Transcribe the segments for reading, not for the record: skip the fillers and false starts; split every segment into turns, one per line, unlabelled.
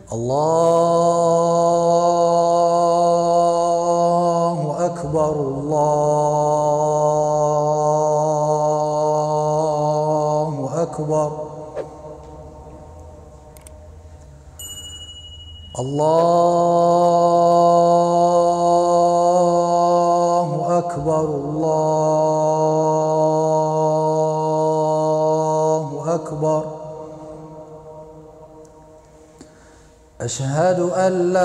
الله أكبر الله أكبر الله أكبر الله أكبر أشهد أن لا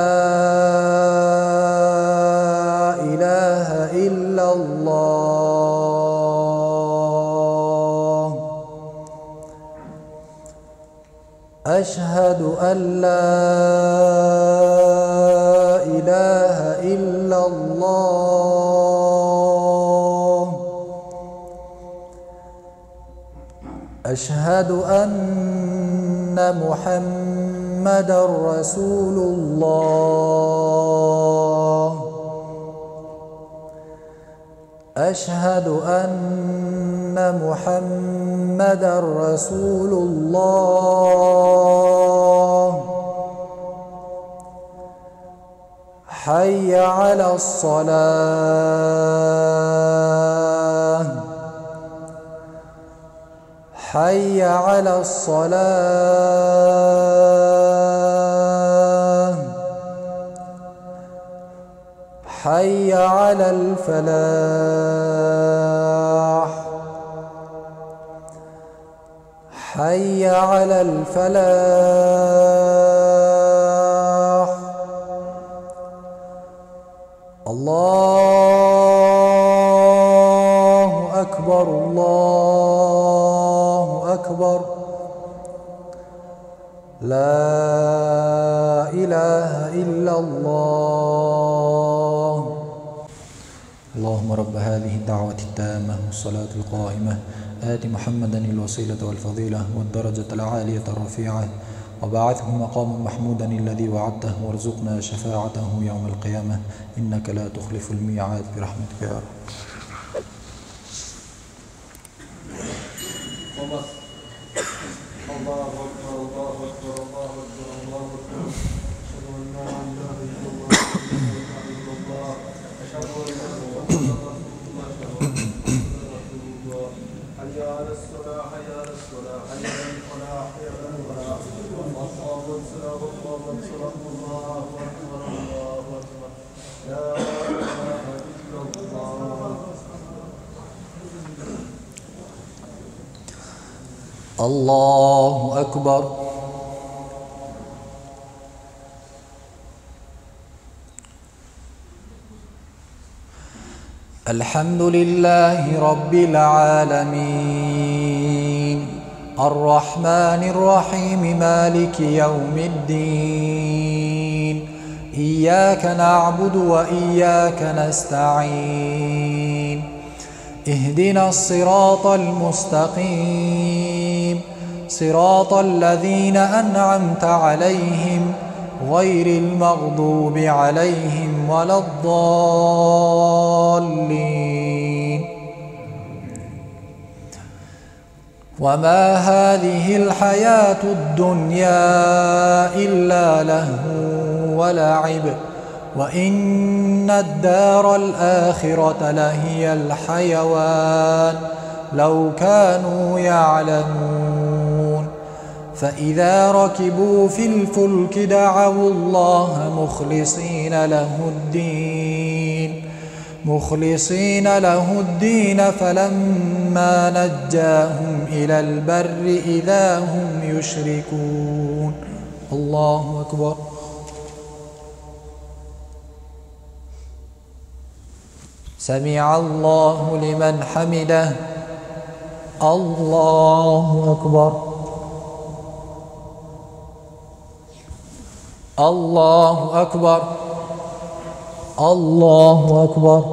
إله إلا الله أشهد أن لا إله إلا الله أشهد أن محمدًا رسول الله أشهد أن محمدًا رسول الله حي على الصلاة حي على الصلاة حي على الفلاح حي على الفلاح الله أكبر الله أكبر لا إله إلا الله. اللهم رب هذه الدعوة التامة والصلاة القائمة آت محمدا الوسيلة والفضيلة والدرجة العالية الرفيعة وبعثه مقاما محمودا الذي وعدته وارزقنا شفاعته يوم القيامة إنك لا تخلف الميعاد برحمتك يا رب.
الله أكبر الله أكبر الله أكبر الله أكبر أشهد أن لا إله إلا الله أشهد أن محمدا رسول الله حي على الصلاة حي على الصلاة حي على الفلاح حي على الفلاح الله أكبر الله أكبر الله أكبر الله أكبر لا إله إلا الله.
الله أكبر. الحمد لله رب العالمين الرحمن الرحيم مالك يوم الدين إياك نعبد وإياك نستعين اهدنا الصراط المستقيم صراط الذين أنعمت عليهم غير المغضوب عليهم ولا الضالين. وما هذه الحياة الدنيا إلا لهو ولعب وإن الدار الآخرة لهي الحيوان لو كانوا يعلمون. فإذا ركبوا في الفلك دعوا الله مخلصين له الدين فلما نجاهم إلى البر إذا هم يشركون. الله أكبر. سمع الله لمن حمده. الله أكبر. الله أكبر. الله أكبر.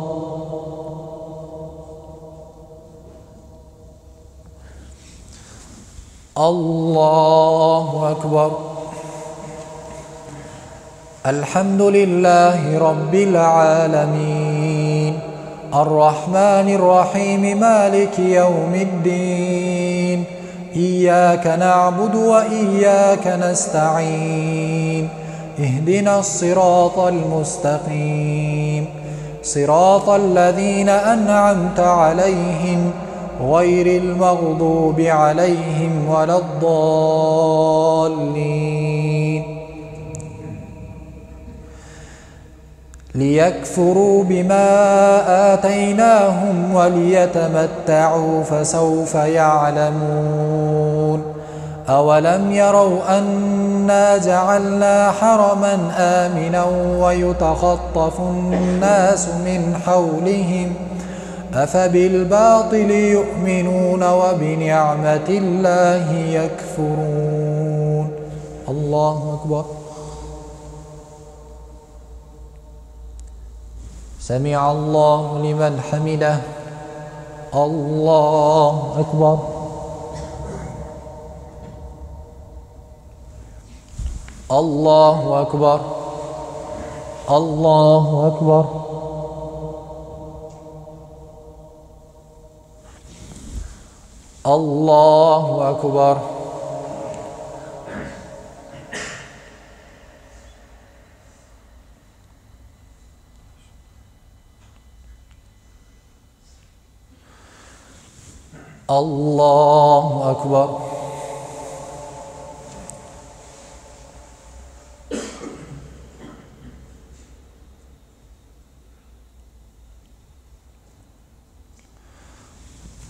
الله أكبر. الحمد لله رب العالمين الرحمن الرحيم مالك يوم الدين إياك نعبد وإياك نستعين اهدنا الصراط المستقيم صراط الذين أنعمت عليهم غير المغضوب عليهم ولا الضالين ليكفروا بما آتيناهم وليتمتعوا فسوف يعلمون أولم يروا أنا جعلنا حرما آمنا ويتخطف الناس من حولهم أفبالباطل يؤمنون وبنعمة الله يكفرون الله أكبر سمع الله لمن حمده الله أكبر الله أكبر الله أكبر الله أكبر الله أكبر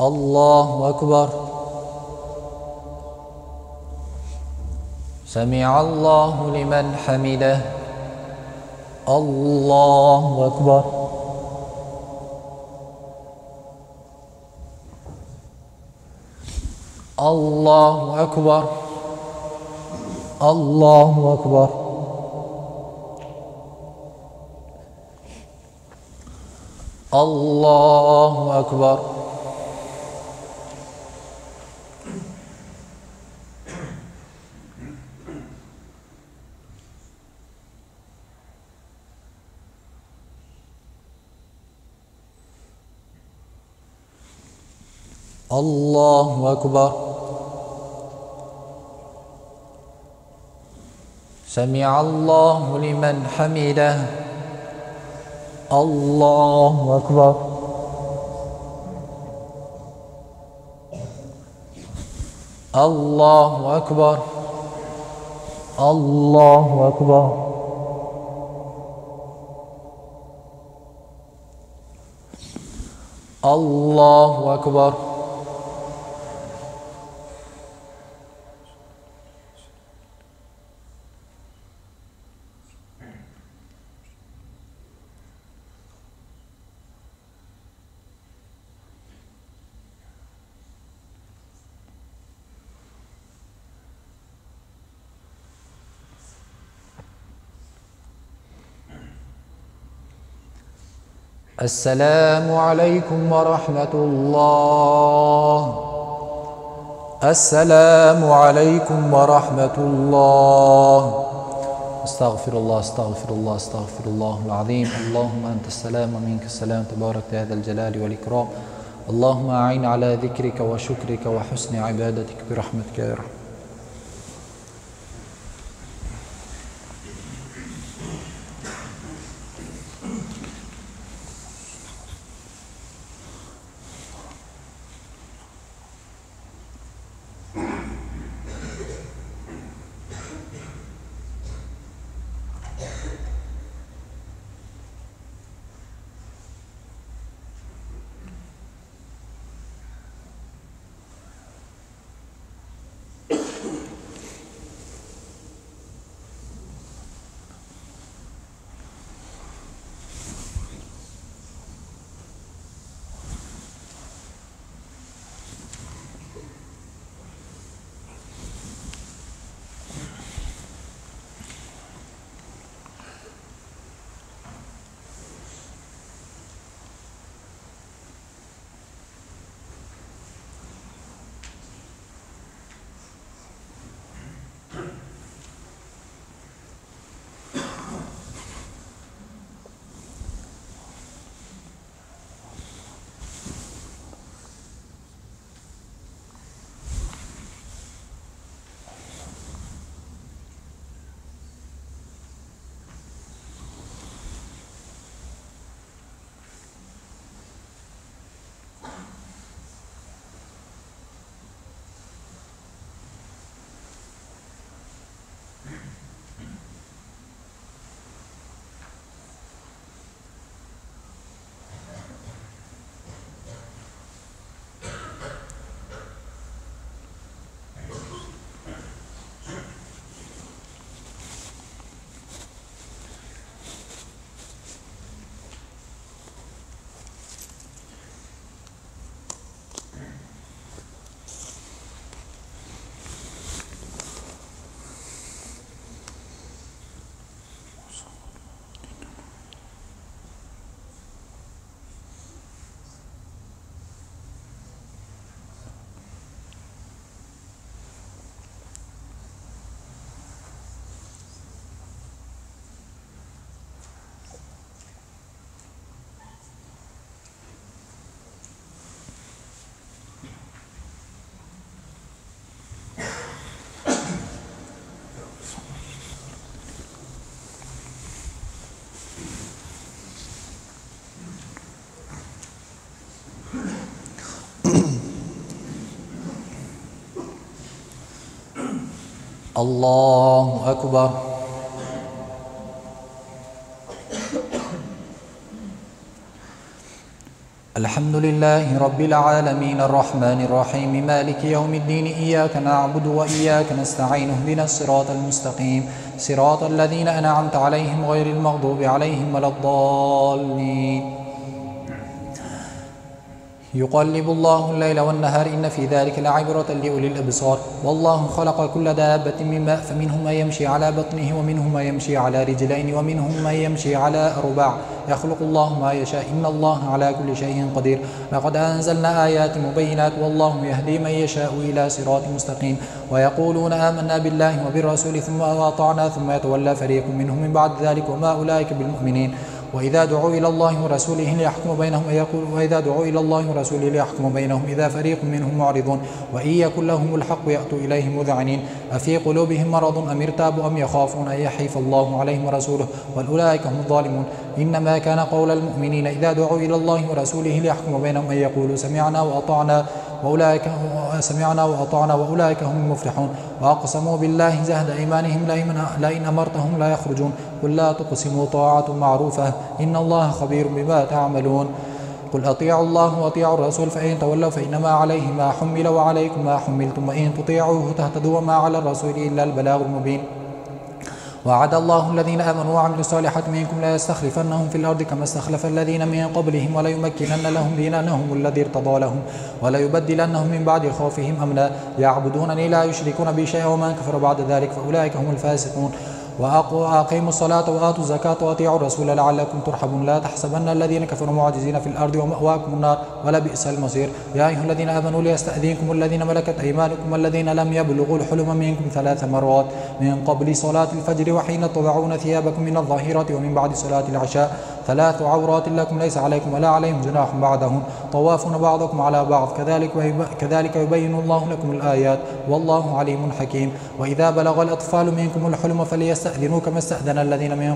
الله أكبر سمع الله لمن حمده الله أكبر الله أكبر الله أكبر الله أكبر الله أكبر سمع الله لمن حمده الله أكبر الله أكبر الله أكبر الله أكبر السلام عليكم ورحمة الله السلام عليكم ورحمة الله استغفر الله استغفر الله استغفر الله العظيم اللهم أنت السلام ومنك السلام تبارك يا ذا الجلال والإكرام اللهم أعين على ذكرك وشكرك وحسن عبادتك برحمتك يا رب. الله أكبر. الحمد لله رب العالمين الرحمن الرحيم مالك يوم الدين إياك نعبد وإياك نستعين اهدنا الصراط المستقيم صراط الذين أنعمت عليهم غير المغضوب عليهم ولا الضالين. يقلب الله الليل والنهار إن في ذلك لعبرة لأولي الأبصار. والله خلق كل دابة من ماء فمنهم من يمشي على بطنه ومنهم من يمشي على رجلين ومنهم من يمشي على أربع يخلق الله ما يشاء إن الله على كل شيء قدير. لقد أنزلنا آيات مبينات والله يهدي من يشاء إلى صراط مستقيم. ويقولون آمنا بالله وبالرسول ثم أطعنا ثم يتولى فريق منهم من بعد ذلك وما أولئك بالمؤمنين. وإذا دعوا إلى الله ورسوله ليحكم بينهم إذا فريق منهم معرضون وإن يكن لهم الحق يأتوا إليه مذعنين أفي قلوبهم مرض أم ارتابوا أم يخافون أن يحيف الله عليهم ورسوله وأولئك هم الظالمون. إنما كان قول المؤمنين إذا دعوا إلى الله ورسوله ليحكم بينهم أن يقولوا سمعنا وأطعنا وأولئك هم المفلحون. وأقسموا بالله جهد إيمانهم لئن أمرتهم لا يخرجون قل لا تقسموا طاعة معروفة إن الله خبير بما تعملون. قل أطيعوا الله وأطيعوا الرسول فإن تولوا فإنما عليه ما حمل وعليكم ما حملتم وإن تطيعوه تهتدوا وما على الرسول إلا البلاغ المبين. وعد الله الذين آمنوا وعملوا الصالحات منكم لا يستخلفنهم في الأرض كما استخلف الذين من قبلهم وليمكنن لهم دينهم الذي ارتضى لهم وليبدلنهم من بعد خوفهم أمنا يعبدونني لا يشركون بي شيئا ومن كفر بعد ذلك فأولئك هم الفاسقون. وأقيموا الصلاة وآتوا الزكاة وأطيعوا الرسول لعلكم ترحمون. لا تحسبن الذين كفروا معجزين في الأرض ومأواكم النار ولبئس المصير. يا أيها الذين آمنوا ليستأذنكم الذين ملكت أيمانكم والذين لم يبلغوا الحلم منكم 3 مرات من قبل صلاة الفجر وحين تضعون ثيابكم من الظهيرة ومن بعد صلاة العشاء 3 عورات لكم ليس عليكم ولا عليهم جناح بعدهم طوافون بعضكم على بعض كذلك يبين الله لكم الآيات والله عليم حكيم. وإذا بلغ الأطفال منكم الحلم فليستأذنوا كما استأذن الذين من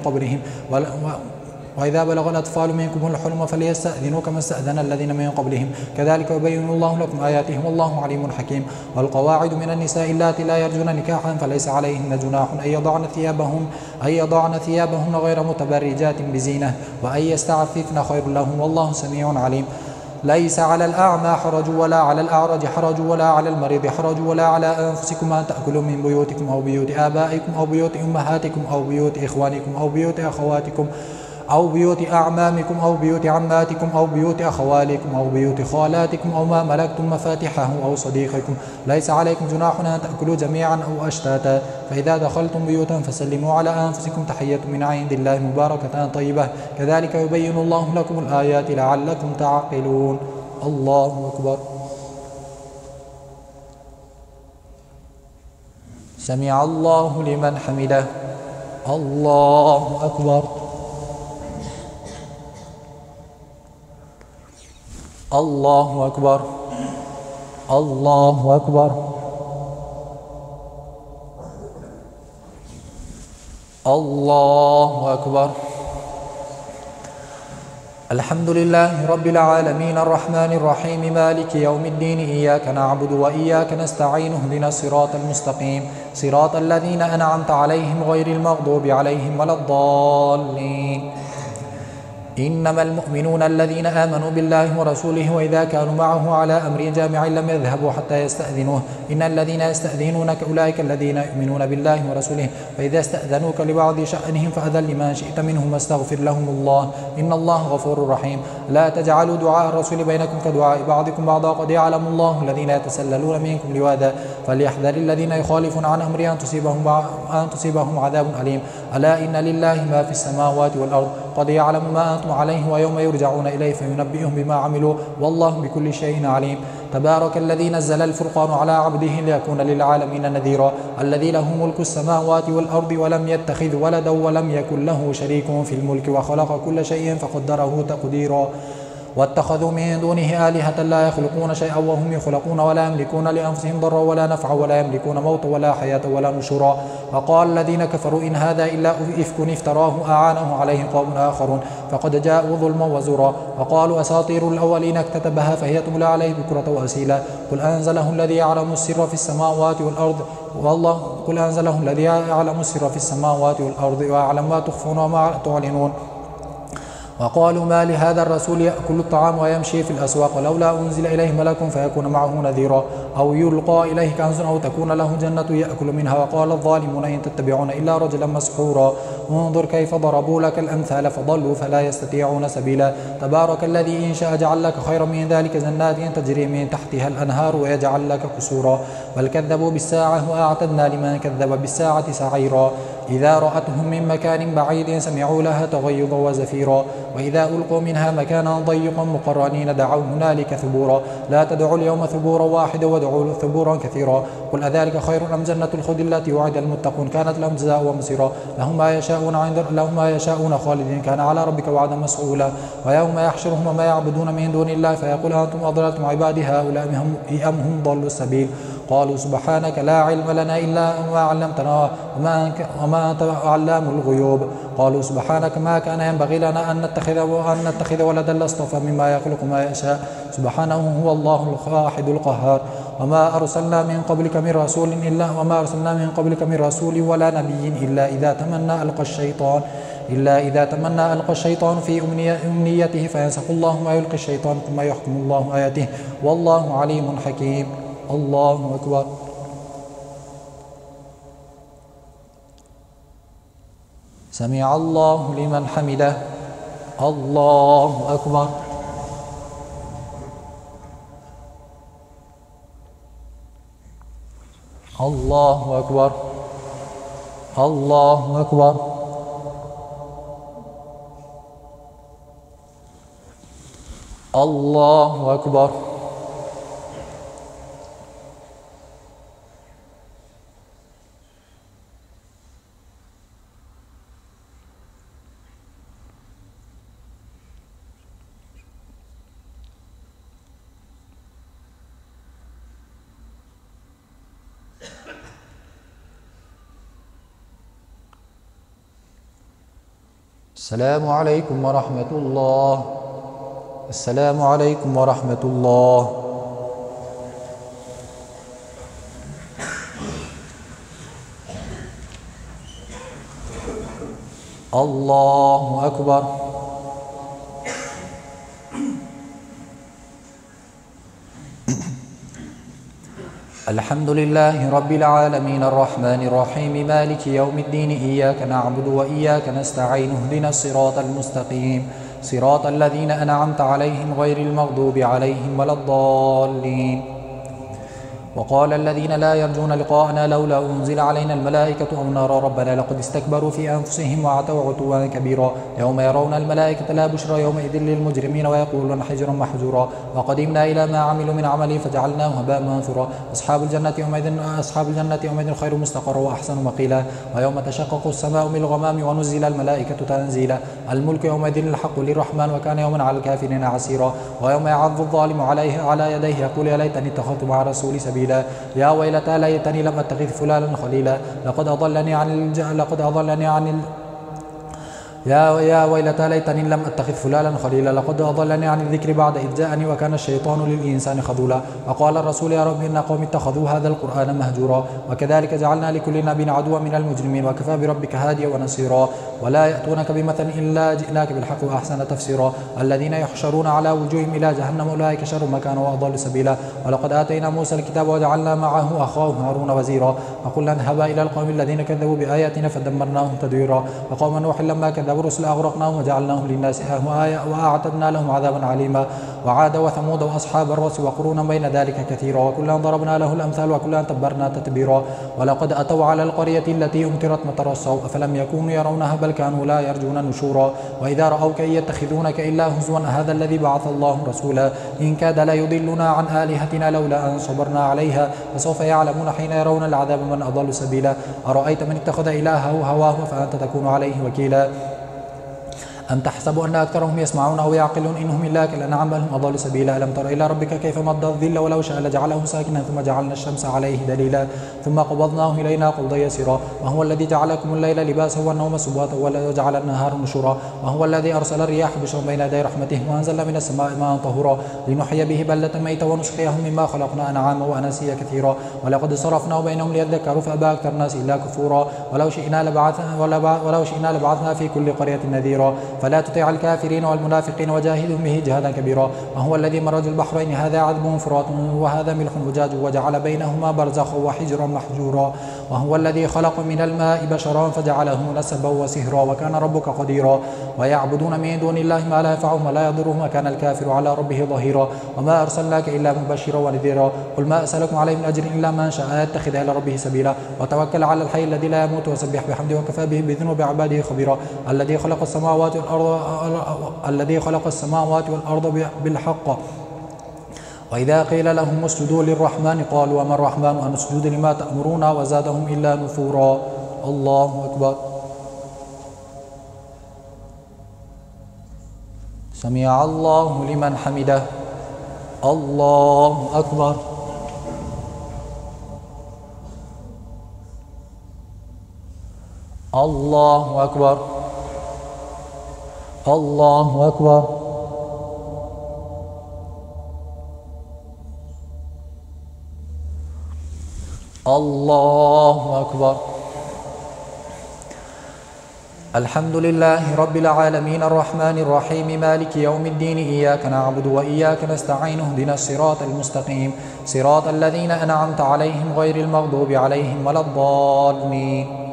قبلهم كذلك يبين الله لكم آياته والله عليم حكيم. والقواعد من النساء اللاتي لا يرجون نكاحا فليس عليهن جناح أن يضعن ثيابهن غير متبرجات بزينة وأن يستعففن خير لهم والله سميع عليم. ليس على الأعمى حرج ولا على الأعرج حرج ولا على المريض حرج ولا على أنفسكم أن تأكلوا من بيوتكم أو بيوت آبائكم أو بيوت أمهاتكم أو بيوت إخوانكم أو بيوت أخواتكم أو بيوت أعمامكم أو بيوت عماتكم أو بيوت أخوالكم أو بيوت خالاتكم أو ما ملكتم مفاتحه أو صديقكم. ليس عليكم جناح أن تأكلوا جميعا أو أشتاتا. فإذا دخلتم بيوتا فسلموا على أنفسكم تحية من عند الله مباركة طيبة كذلك يبين الله لكم الآيات لعلكم تعقلون. الله أكبر. سمع الله لمن حمده. الله أكبر. الله أكبر. الله أكبر. الله أكبر. الحمد لله رب العالمين الرحمن الرحيم مالك يوم الدين إياك نعبد وإياك نستعين اهدنا الصراط المستقيم صراط الذين أنعمت عليهم غير المغضوب عليهم ولا الضالين. إنما المؤمنون الذين آمنوا بالله ورسوله وإذا كانوا معه على أمر جامع لم يذهبوا حتى يستأذنوه إن الذين يستأذنونك أولئك الذين يؤمنون بالله ورسوله فإذا استأذنوك لبعض شأنهم فأذن لمن شئت منهم واستغفر لهم الله إن الله غفور رحيم. لا تجعلوا دعاء الرسول بينكم كدعاء بعضكم بعضا قد يعلم الله الذين يتسللون منكم لواذا فليحذر الذين يخالفون عن أمره أن تصيبهم عذاب أليم. ألا إن لله ما في السماوات والأرض قد يعلم ما أنتم عليه ويوم يرجعون إليه فينبئهم بما عملوا والله بكل شيء عليم. تبارك الذي نزل الفرقان على عبده ليكون للعالمين نذيرا الذي له ملك السماوات والأرض ولم يتخذ ولدا ولم يكن له شريك في الملك وخلق كل شيء فقدره تقديرا. واتخذوا من دونه آلهة لا يخلقون شيئا وهم يخلقون ولا يملكون لأنفسهم ضرا ولا نفعا ولا يملكون موتا ولا حياة ولا نشورا. وقال الذين كفروا إن هذا إلا إفك افتراه أعانه عليه قوم آخرون فقد جاءوا ظلما وزورا. وقالوا أساطير الأولين اكتتبها فهي تملى عليه بكرة وأسيلا. قل أنزله الذي يعلم السر في السماوات والأرض قل أنزله الذي يعلم السر في السماوات والأرض ويعلم ما تخفون وما تعلنون. وقالوا ما لهذا الرسول يأكل الطعام ويمشي في الأسواق لولا أنزل إليه ملك فيكون معه نذيرا أو يلقى إليه كنز أو تكون له جنة يأكل منها. وقال الظالمون إن تتبعون إلا رجلا مسحورا انظر كيف ضربوا لك الأمثال فضلوا فلا يستطيعون سبيلا. تبارك الذي إن شاء جعل لك خيرا من ذلك جنات تجري من تحتها الأنهار ويجعل لك قصورا. بل كذبوا بالساعة وأعتدنا لمن كذب بالساعة سعيرا. إذا رأتهم من مكان بعيد سمعوا لها تغيظا وزفيرا. وإذا ألقوا منها مكانا ضيقا مقرنين دعوا هنالك ثبورا. لا تدعوا اليوم ثبورا واحدا وادعوا ثبورا كثيرا. قل أذلك خير أم جنة الخلد التي وعد المتقون كانت لهم جزاء ومصيرا. لهم ما يشاءون خالدين كان على ربك وعدا مسؤولا. ويوم يحشرهم وما يعبدون من دون الله فيقول أنتم أضللتم عبادي هؤلاء أم هم ضلوا السبيل. قالوا سبحانك لا علم لنا إلا ما علمتنا وما أنت علام الغيوب. قالوا سبحانك ما كان ينبغي لنا أن نتخذ ولدا لاصطفى مما يخلق ما يشاء سبحانه هو الله الواحد القهار. وما أرسلنا من قبلك من رسول ولا نبي إلا إذا تمنى ألقى الشيطان في أمنيته فينسخ الله ما يلقي الشيطان ثم يحكم الله آياته والله عليم حكيم. الله أكبر. سمع الله لمن حمده. الله أكبر. الله أكبر. الله أكبر. الله أكبر. السلام عليكم ورحمة الله. السلام عليكم ورحمة الله. الله أكبر. الحمد لله رب العالمين الرحمن الرحيم مالك يوم الدين إياك نعبد وإياك نستعين اهدنا الصراط المستقيم صراط الذين أنعمت عليهم غير المغضوب عليهم ولا الضالين. وقال الذين لا يرجون لقاءنا لولا أنزل علينا الملائكة أو نرى ربنا لقد استكبروا في أنفسهم وعتوا عتوا كبيرا. يوم يرون الملائكة لا بشرى يومئذ للمجرمين ويقولون حجرا محجورا. وقدمنا إلى ما عملوا من عمل فجعلناه هباء منثورا. أصحاب الجنة يومئذ خير مستقرا وأحسن مقيلا. ويوم تشقق السماء بالغمام ونزل الملائكة تنزيلا. الملك يومئذ الحق للرحمن وكان يوما على الكافرين عسيرا. ويوم يعض الظالم على يديه يقول يا ليتني اتخذت مع الرسول سبيلا. يا ويلتى ليتني لم أتخذ فلانا خليلا لقد أضلني عن الذكر بعد إذ جاءني وكان الشيطان للإنسان خذولا. وقال الرسول يا رب إن قوم اتخذوا هذا القرآن مهجورا. وكذلك جعلنا لكل نبي عدوا من المجرمين وكفى بربك هاديا ونصيرا. ولا يأتونك بمثل إلا جئناك بالحق وأحسن تفسيرا. الذين يحشرون على وجوههم إلى جهنم أولئك شر مكانا وأضل سبيلا. ولقد آتينا موسى الكتاب وجعلنا معه أخاه هارون وزيرا. وقلنا اذهبا إلى القوم الذين كذبوا بآياتنا فدمرناهم تدميرا. وقوم نوح لما كذبوا الرسل أغرقناهم وجعلناهم للناس آية وأعتدنا لهم عذابا عليما. وعاد وثمود وأصحاب الرس وقرونا بين ذلك كثيرا. وكلا ضربنا له الأمثال وكلا تبرنا تتبيرا. ولقد أتوا على القرية التي أمطرت مطر السوء أفلم يكونوا يرونها بل كانوا لا يرجون نشورا. وإذا رأوك إن يتخذونك إلا هزوا هذا الذي بعث الله رسولا. إن كاد ليضلنا عن آلهتنا لولا أن صبرنا عليها فسوف يعلمون حين يرون العذاب من أضل سبيلا. أرأيت من اتخذ إلهه هواه فأنت تكون عليه وكيلا. أم تحسب أن أكثرهم يسمعون أو يعقلون إنهم إلا كالأنعام بل هم أضل سبيلا ألم تر إلى ربك كيف مد الظل ولو شاء لجعله ساكنا ثم جعلنا الشمس عليه دليلا ثم قبضناه إلينا قبضا يسيرا وهو الذي جعل لكم الليل لباسا والنوم سباتا وجعل النهار نشورا وهو الذي أرسل الرياح بشرا بين يدي رحمته وأنزلنا من السماء ماء طهورا لنحيي به بلدة ميتا ونسقيه مما خلقنا أنعاما وأناسيا كثيرا ولقد صرفناه بينهم ليذكروا فأبى أكثر الناس إلا كفورا ولو شئنا لبعثنا في كل قرية نذيرا فلا تطع الكافرين والمنافقين وجاهدهم به جهادا كبيرا وهو الذي مرج البحرين هذا عذب فرات وهذا ملح أجاج وجعل بينهما برزخا وحجرا محجورا وهو الذي خلق من الماء بشرا فجعله نسبا وسهرا وكان ربك قديرا ويعبدون من دون الله ما لا ينفعهم ولا يضرهم وكان الكافر على ربه ظهيرا وما أرسلناك إلا مبشرا ونذيرا قل ما أسألكم عليه من أجر إلا من شاء يتخذ إلى ربه سبيلا وتوكل على الحي الذي لا يموت وسبح بحمده وكفى به بذنوب عباده خبيرا الذي خلق السماوات والأرض بالحق وإذا قيل لهم اسجدوا للرحمن قالوا وما الرحمن أن نسجد لما تأمرون وزادهم إلا نفورا الله أكبر سمع الله لمن حمده الله أكبر الله أكبر الله أكبر الله أكبر الحمد لله رب العالمين الرحمن الرحيم مالك يوم الدين إياك نعبد وإياك نستعين اهدنا الصراط المستقيم صراط الذين أنعمت عليهم غير المغضوب عليهم ولا الضالين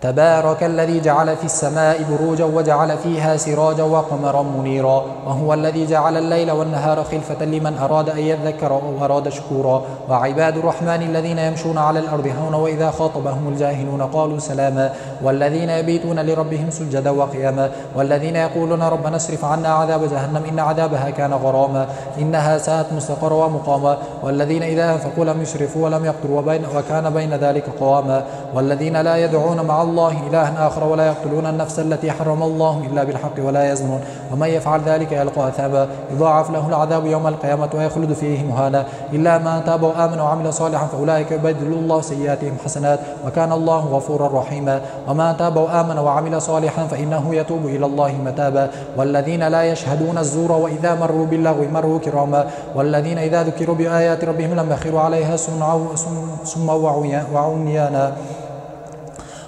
تبارك الذي جعل في السماء بروجا وجعل فيها سراجا وقمرا منيرا وهو الذي جعل الليل والنهار خلفة لمن أراد أن يذكر أو أراد شكورا وعباد الرحمن الذين يمشون على الأرض هونا وإذا خاطبهم الجاهلون قالوا سلاما والذين يبيتون لربهم سجدا وقياما والذين يقولون ربنا اصرف عنا عذاب جهنم إن عذابها كان غراما إنها ساءت مستقرا ومقاما والذين إذا أنفقوا لم يسرفوا ولم يقتروا وكان بين ذلك قواما والذين لا يدعون مع الله إلها آخر ولا يقتلون النفس التي حرم الله إلا بالحق ولا يزنون ومن يفعل ذلك يلقى أثاما يضاعف له العذاب يوم القيامة ويخلد فيه مهانا إلا من تاب وآمن وعمل صالحا فأولئك يبدل الله سيئاتهم حسنات وكان الله غفورا رحيما ومن تاب وآمن وعمل صالحا فإنه يتوب إلى الله متابا والذين لا يشهدون الزور وإذا مروا باللغو مروا كراما والذين إذا ذكروا بآيات ربهم لم يخروا عليها سما وعميانا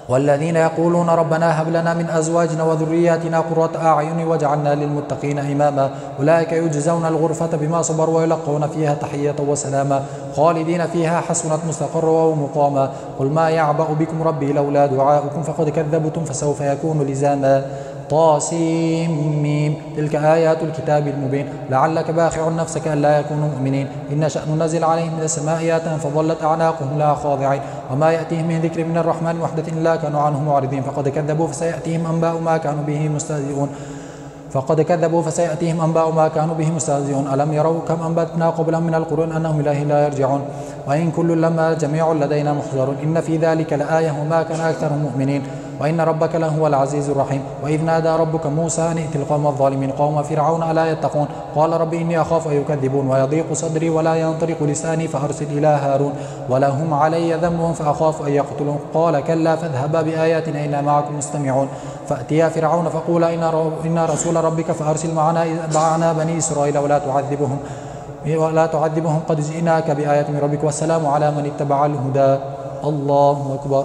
والذين يقولون ربنا هب لنا من أزواجنا وذرياتنا قرة أعين واجعلنا للمتقين إماما أولئك يجزون الغرفة بما صبروا ويلقون فيها تحية وسلاما خالدين فيها حسنت مستقرا ومقاما قل ما يعبأ بكم ربي لولا دعاؤكم فقد كذبتم فسوف يكون لزاما طاسيم تلك آيات الكتاب المبين لعلك باخع نفسك ألا يكونوا مؤمنين إن شأن ننزل عليهم من السماء آية فظلت أعناقهم لا خاضعين وما يأتيهم من ذكر من الرحمن وحدة إلا كانوا عنه معرضين فقد كذبوا فسيأتيهم أنباء ما كانوا به مستهزئون ألم يروا كم أنبتنا قبلهم من القرون أنهم إليه لا يرجعون وإن كل لما جميع لدينا محضرون إن في ذلك لآية وما كان أكثرهم مؤمنين وإن ربك لهو العزيز الرحيم وإذ نادى ربك موسى أن ائت القوم الظالمين قوم فرعون ألا يتقون قال رب إني أخاف أن يكذبون ويضيق صدري ولا ينطلق لساني فأرسل إلى هارون ولهم علي ذنب فأخاف أن يقتلون قال كلا فاذهبا بآياتنا إنا معكم مستمعون فأتيا فرعون فقولا إنا رسول ربك فأرسل معنا بني إسرائيل ولا تعذبهم قد جئناك بآية من ربك والسلام على من اتبع الهدى الله أكبر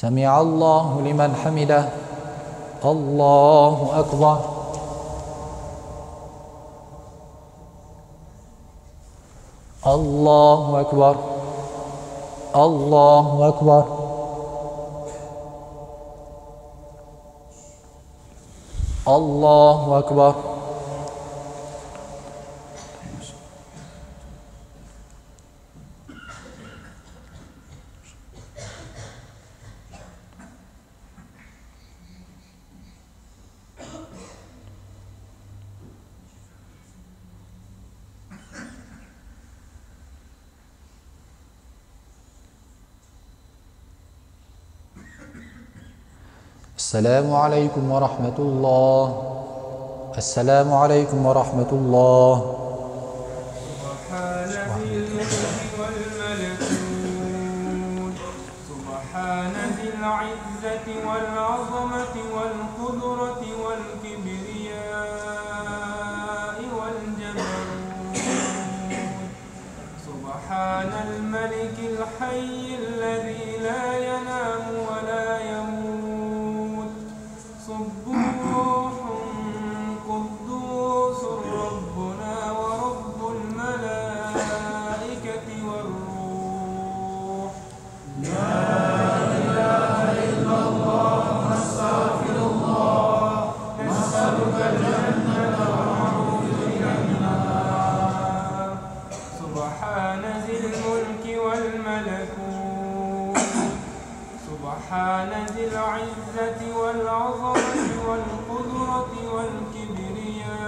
سمع الله لمن حمده الله أكبر الله أكبر الله أكبر الله أكبر السلام عليكم ورحمة الله. السلام عليكم ورحمة الله.
سبحان ذي الملك والملكوت سبحان ذي العزة والعظمة والقدرة والكبرياء والجبروت سبحان الملك الحي الذي لا ينام ولا يموت سبوح قدوس ربنا ورب الملائكة والروح لا إله إلا الله نستغفر الله نسألك الجنة ونعوذ بك من النار سبحان ذي الملك والملكوت سبحان ذي العزة والعظمة والقدرة والكبرياء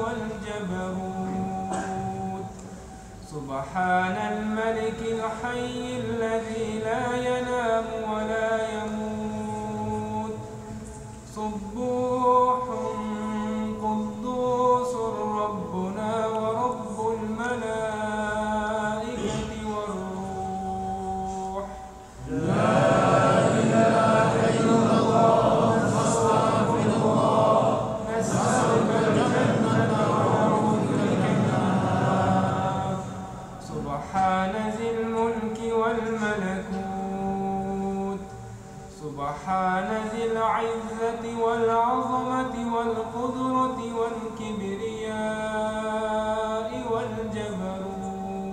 والجبروت سبحان الملك الحي الذي لا ينام ولا يموت سبوح قدوس ربنا ورب الملائكة والروح لا إله إلا الله نستغفر الله نسألك الجنة ونعوذ بك من النار سبحان ذي الملك والملكوت سبحان ذي العزة والعظمة والقدرة والكبرياء والجبروت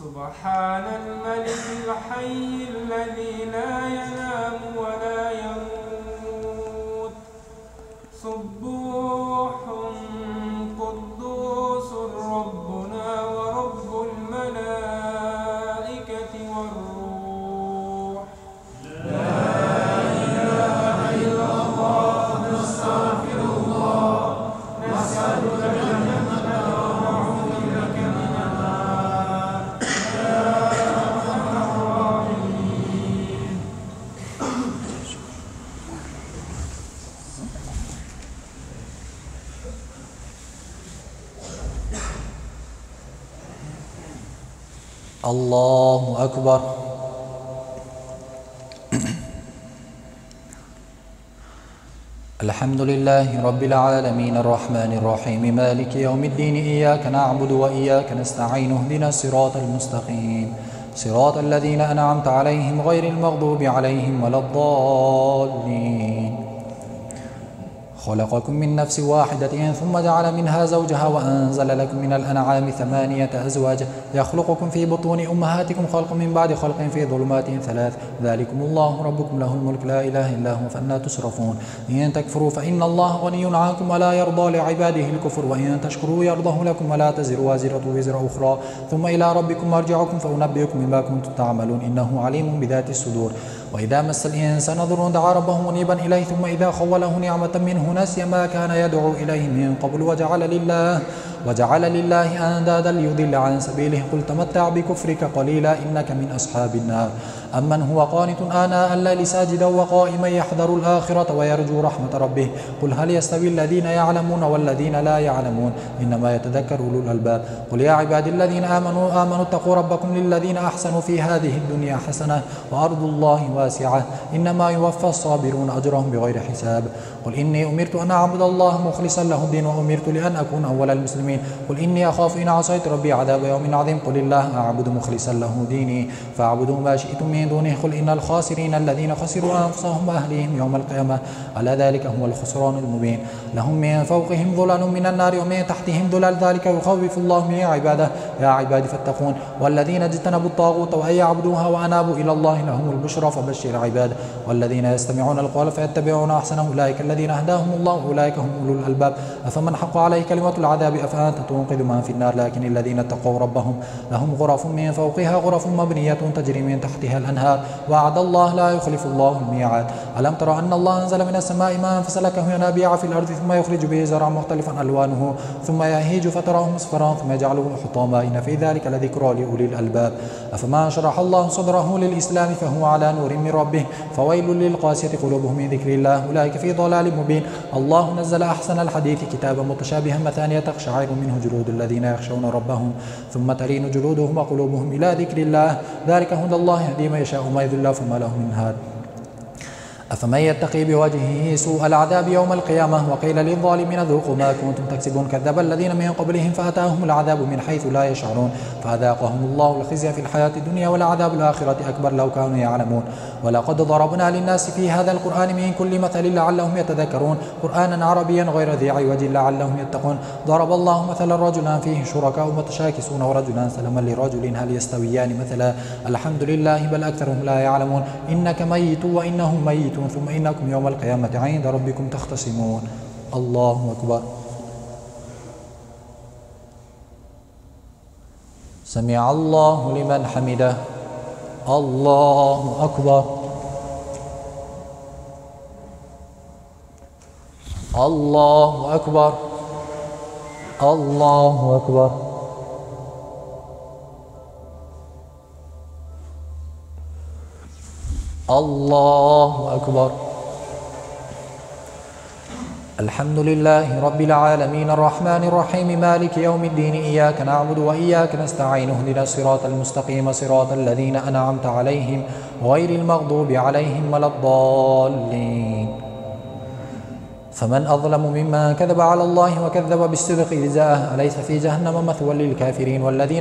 سبحان الملك الحي الذي لا ينام ولا يموت سبوح قدوس ربنا ورب الملائكة والروح لا إله إلا الله نستغفر الله نسألك الجنة ونعوذ بك من النار يا أرحم الراحمين
الله أكبر. الحمد لله رب العالمين الرحمن الرحيم مالك يوم الدين إياك نعبد وإياك نستعين اهدنا الصراط المستقيم صراط الذين أنعمت عليهم غير المغضوب عليهم ولا الضالين. خلقكم من نفس واحدة ثم جعل منها زوجها وأنزل لكم من الأنعام 8 أزواج يخلقكم في بطون أمهاتكم خلق من بعد خلق في ظلمات 3 ذلكم الله ربكم له الملك لا إله إلا هو فأنى تصرفون. إن تكفروا فإن الله غني عنكم ولا يرضى لعباده الكفر وإن تشكروا يرضه لكم ولا تزر وازرة وزر أخرى ثم إلى ربكم مرجعكم فأنبئكم بما كنتم تعملون إنه عليم بذات الصدور. وإذا مس الإنسان ضر دعا ربه منيبا إليه ثم إذا خوله نعمة منه نسي ما كان يدعو إليه من قبل وجعل لله أندادا ليضل عن سبيله قل تمتع بكفرك قليلا إنك من أصحاب النار. أمن هو قانت آناء الليل ساجدا وقائما يحذر الآخرة ويرجو رحمة ربه قل هل يستوي الذين يعلمون والذين لا يعلمون إنما يتذكر أولو الألباب. قل يا عبادي الذين آمنوا اتقوا ربكم للذين أحسنوا في هذه الدنيا حسنة وأرض الله واسعة إنما يوفى الصابرون أجرهم بغير حساب. قل إني أمرت أن أعبد الله مخلصا له الدين وأمرت لأن أكون أول المسلمين. قل إني أخاف إن عصيت ربي عذاب يوم عظيم. قل الله أعبد مخلصا له ديني فاعبدوا ما شئتم من دونه. قل إن الخاسرين الذين خسروا أنفسهم وأهليهم يوم القيامة ألا ذلك هو الخسران المبين. لهم من فوقهم ظلل من النار ومن تحتهم ظلل ذلك يخوف الله به عباده يا عبادي فاتقون. والذين اجتنبوا الطاغوت وأن يعبدوها وأنابوا إلى الله لهم البشرى فبشر عباد. والذين يستمعون القول فيتبعون أحسنه أولئك الذين هداهم الله أولئك هم أولو الألباب. أفمن حق عليه كلمة العذاب فأنت تنقذ من في النار. لكن الذين اتقوا ربهم لهم غرف من فوقها غرف مبنية تجري من تحتها الأنهار وعد الله لا يخلف الله الميعاد. ألم تر أن الله أنزل من السماء ماء فسلكه ينابيع في الأرض ثم يخرج به زرعا مختلفا ألوانه ثم يهيج فتراه مصفرا ثم يجعله حطاما إن في ذلك لذكرى لأولي الألباب. أفمن شرح الله صدره للإسلام فهو على نور من ربه فويل للقاسية قلوبهم من ذكر الله أولئك في ضلال مبين. الله نزل أحسن الحديث كتابا متشابها مثانية تقشعر منه جلود الذين يخشون ربهم ثم تلين جلودهم وقلوبهم إلى ذكر الله ذلك هدى الله يهدي من يشاء وما يضل فما له من هاد. أفمن يتقي بوجهه سوء العذاب يوم القيامة وقيل للظالمين ذوقوا ما كنتم تكسبون كذب الذين من قبلهم فأتاهم العذاب من حيث لا يشعرون فأذاقهم الله الخزي في الحياة الدنيا ولعذاب الآخرة أكبر لو كانوا يعلمون. ولقد ضربنا للناس في هذا القرآن من كل مثل لعلهم يتذكرون قرآنا عربيا غير ذي عوج لعلهم يتقون. ضرب الله مثلا رجلا فيه شركاء متشاكسون ورجلا سلما لرجل هل يستويان مثلا الحمد لله بل أكثرهم لا يعلمون. إنك ميت وإنهم ميتون ثم إنكم يوم القيامة عند ربكم تختصمون. الله أكبر. سمع الله لمن حمده. الله أكبر. الله أكبر. الله أكبر. الله أكبر. الحمد لله رب العالمين الرحمن الرحيم مالك يوم الدين إياك نعبد وإياك نستعين اهدنا الصراط المستقيم صراط الذين أنعمت عليهم غير المغضوب عليهم ولا الضالين. فمن أظلم ممن كذب على الله وكذب بالصدق جزاءه أليس في جهنم مثوى للكافرين والذي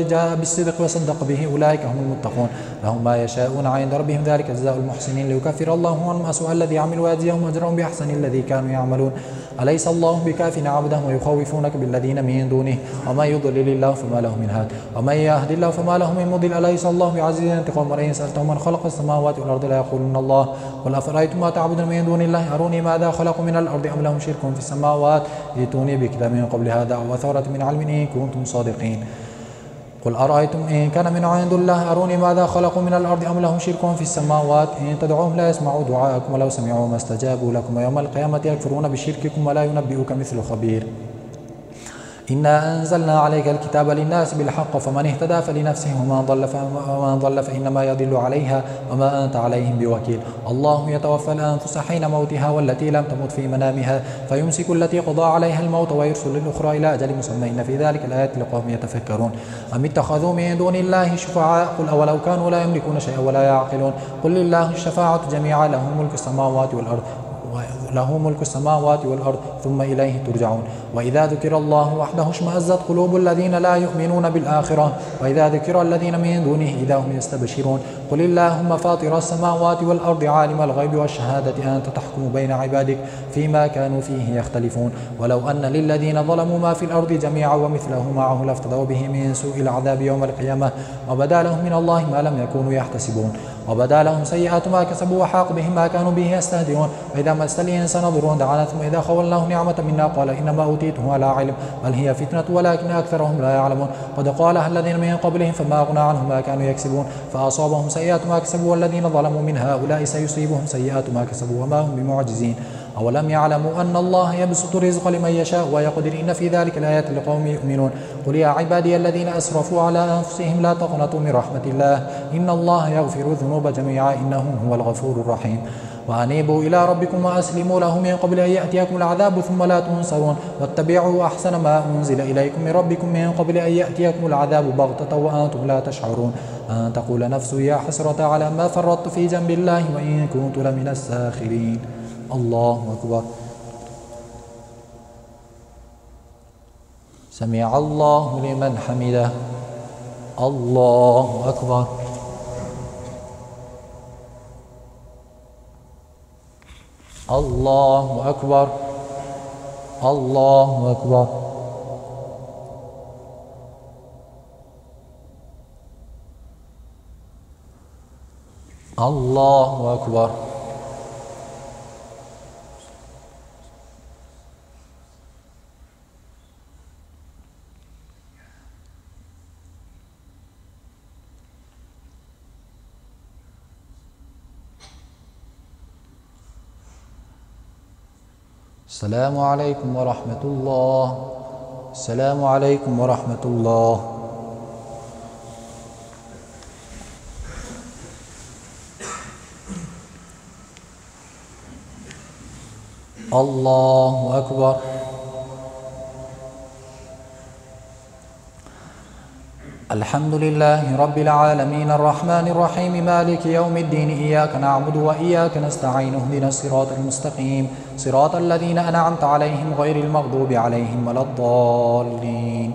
جاء بالصدق وصدق به أولئك هم المتقون لهم ما يشاءون عند ربهم ذلك جزاء المحسنين ليكفر الله عنهم أسوأ الذي عملوا ويجزيهم أجرهم بأحسن الذي كانوا يعملون. أليس الله بكاف عبده ويخوفونك بالذين من دونه ومن يضلل الله فما له من هاد ومن يهد الله فما له من مضل. أليس الله بعزيز انتقام ولئن سألتهم من خلق السماوات والأرض لا يقولون الله قل أفرأيتم ما تعبدون من دون الله أروني ماذا خلقوا من الأرض أم لهم شرك في السماوات ائتوني بكتاب من قبل هذا أو أثارة من علم إن كنتم صادقين. قل أرأيتم إن كان من عند الله أروني ماذا خلقوا من الأرض أم لهم شرك في السماوات إن تدعوهم لا يسمعوا دعاءكم ولو سمعوا ما استجابوا لكم ويوم القيامة يكفرون بشرككم ولا ينبئك مثل خبير. إنا أنزلنا عليك الكتاب للناس بالحق فمن اهتدى فلنفسه ومن ضل فإنما يضل عليها وما أنت عليهم بوكيل. الله يتوفى الأنفس حين موتها والتي لم تمت في منامها فيمسك التي قضى عليها الموت ويرسل الأخرى إلى أجل مسمى إن في ذلك الآيات لقوم يتفكرون. أم اتخذوا من دون الله شفعاء قل أولو كانوا لا يملكون شيئا ولا يعقلون قل لله الشفاعة جميعا له ملك السماوات والأرض ثم إليه ترجعون. وإذا ذكر الله وحده اشمأزت قلوب الذين لا يؤمنون بالآخرة وإذا ذكر الذين من دونه إذا هم يستبشرون قل اللهم فاطر السماوات والأرض عالم الغيب والشهادة أنت تحكم بين عبادك فيما كانوا فيه يختلفون ولو أن للذين ظلموا ما في الأرض جميعا ومثله معه لافتدوا به من سوء العذاب يوم القيامة وبدا لهم من الله ما لم يكونوا يحتسبون وبدا لهم سيئات ما كسبوا وحاق بهم ما كانوا به يستهزئون. وإذا مس الإنسان ضر دعانا ثم إذا خولناه نعمة منا قال إنما أوتيته على علم بل هي فتنة ولكن أكثرهم لا يعلمون. قد قالها الذين من قبلهم فما أغنى عنهم ما كانوا يكسبون فأصابهم سيئات ما كسبوا والذين ظلموا من هؤلاء سيصيبهم سيئات ما كسبوا وما هم بمعجزين. أولم يعلموا أن الله يبسط الرزق لمن يشاء ويقدر إن في ذلك الآيات لقوم يؤمنون. قل يا عبادي الذين أسرفوا على أنفسهم لا تقنطوا من رحمة الله إن الله يغفر الذنوب جميعا إنه هو الغفور الرحيم. وأنيبوا إلى ربكم وأسلموا له من قبل أن يأتيكم العذاب ثم لا تنصرون واتبعوا أحسن ما أنزل إليكم من ربكم من قبل أن يأتيكم العذاب بغتة وأنتم لا تشعرون أن تقول نفس يا حسرة على ما فرطت في جنب الله وإن كنت لمن الساخرين. الله أكبر. سمع الله لمن حمده. الله أكبر. الله أكبر. الله أكبر. الله أكبر. السلام عليكم ورحمة الله. السلام عليكم ورحمة الله. الله أكبر. الحمد لله رب العالمين الرحمن الرحيم مالك يوم الدين إياك نعبد وإياك نستعين اهدنا الصراط المستقيم صراط الذين أنعمت عليهم غير المغضوب عليهم ولا الضالين.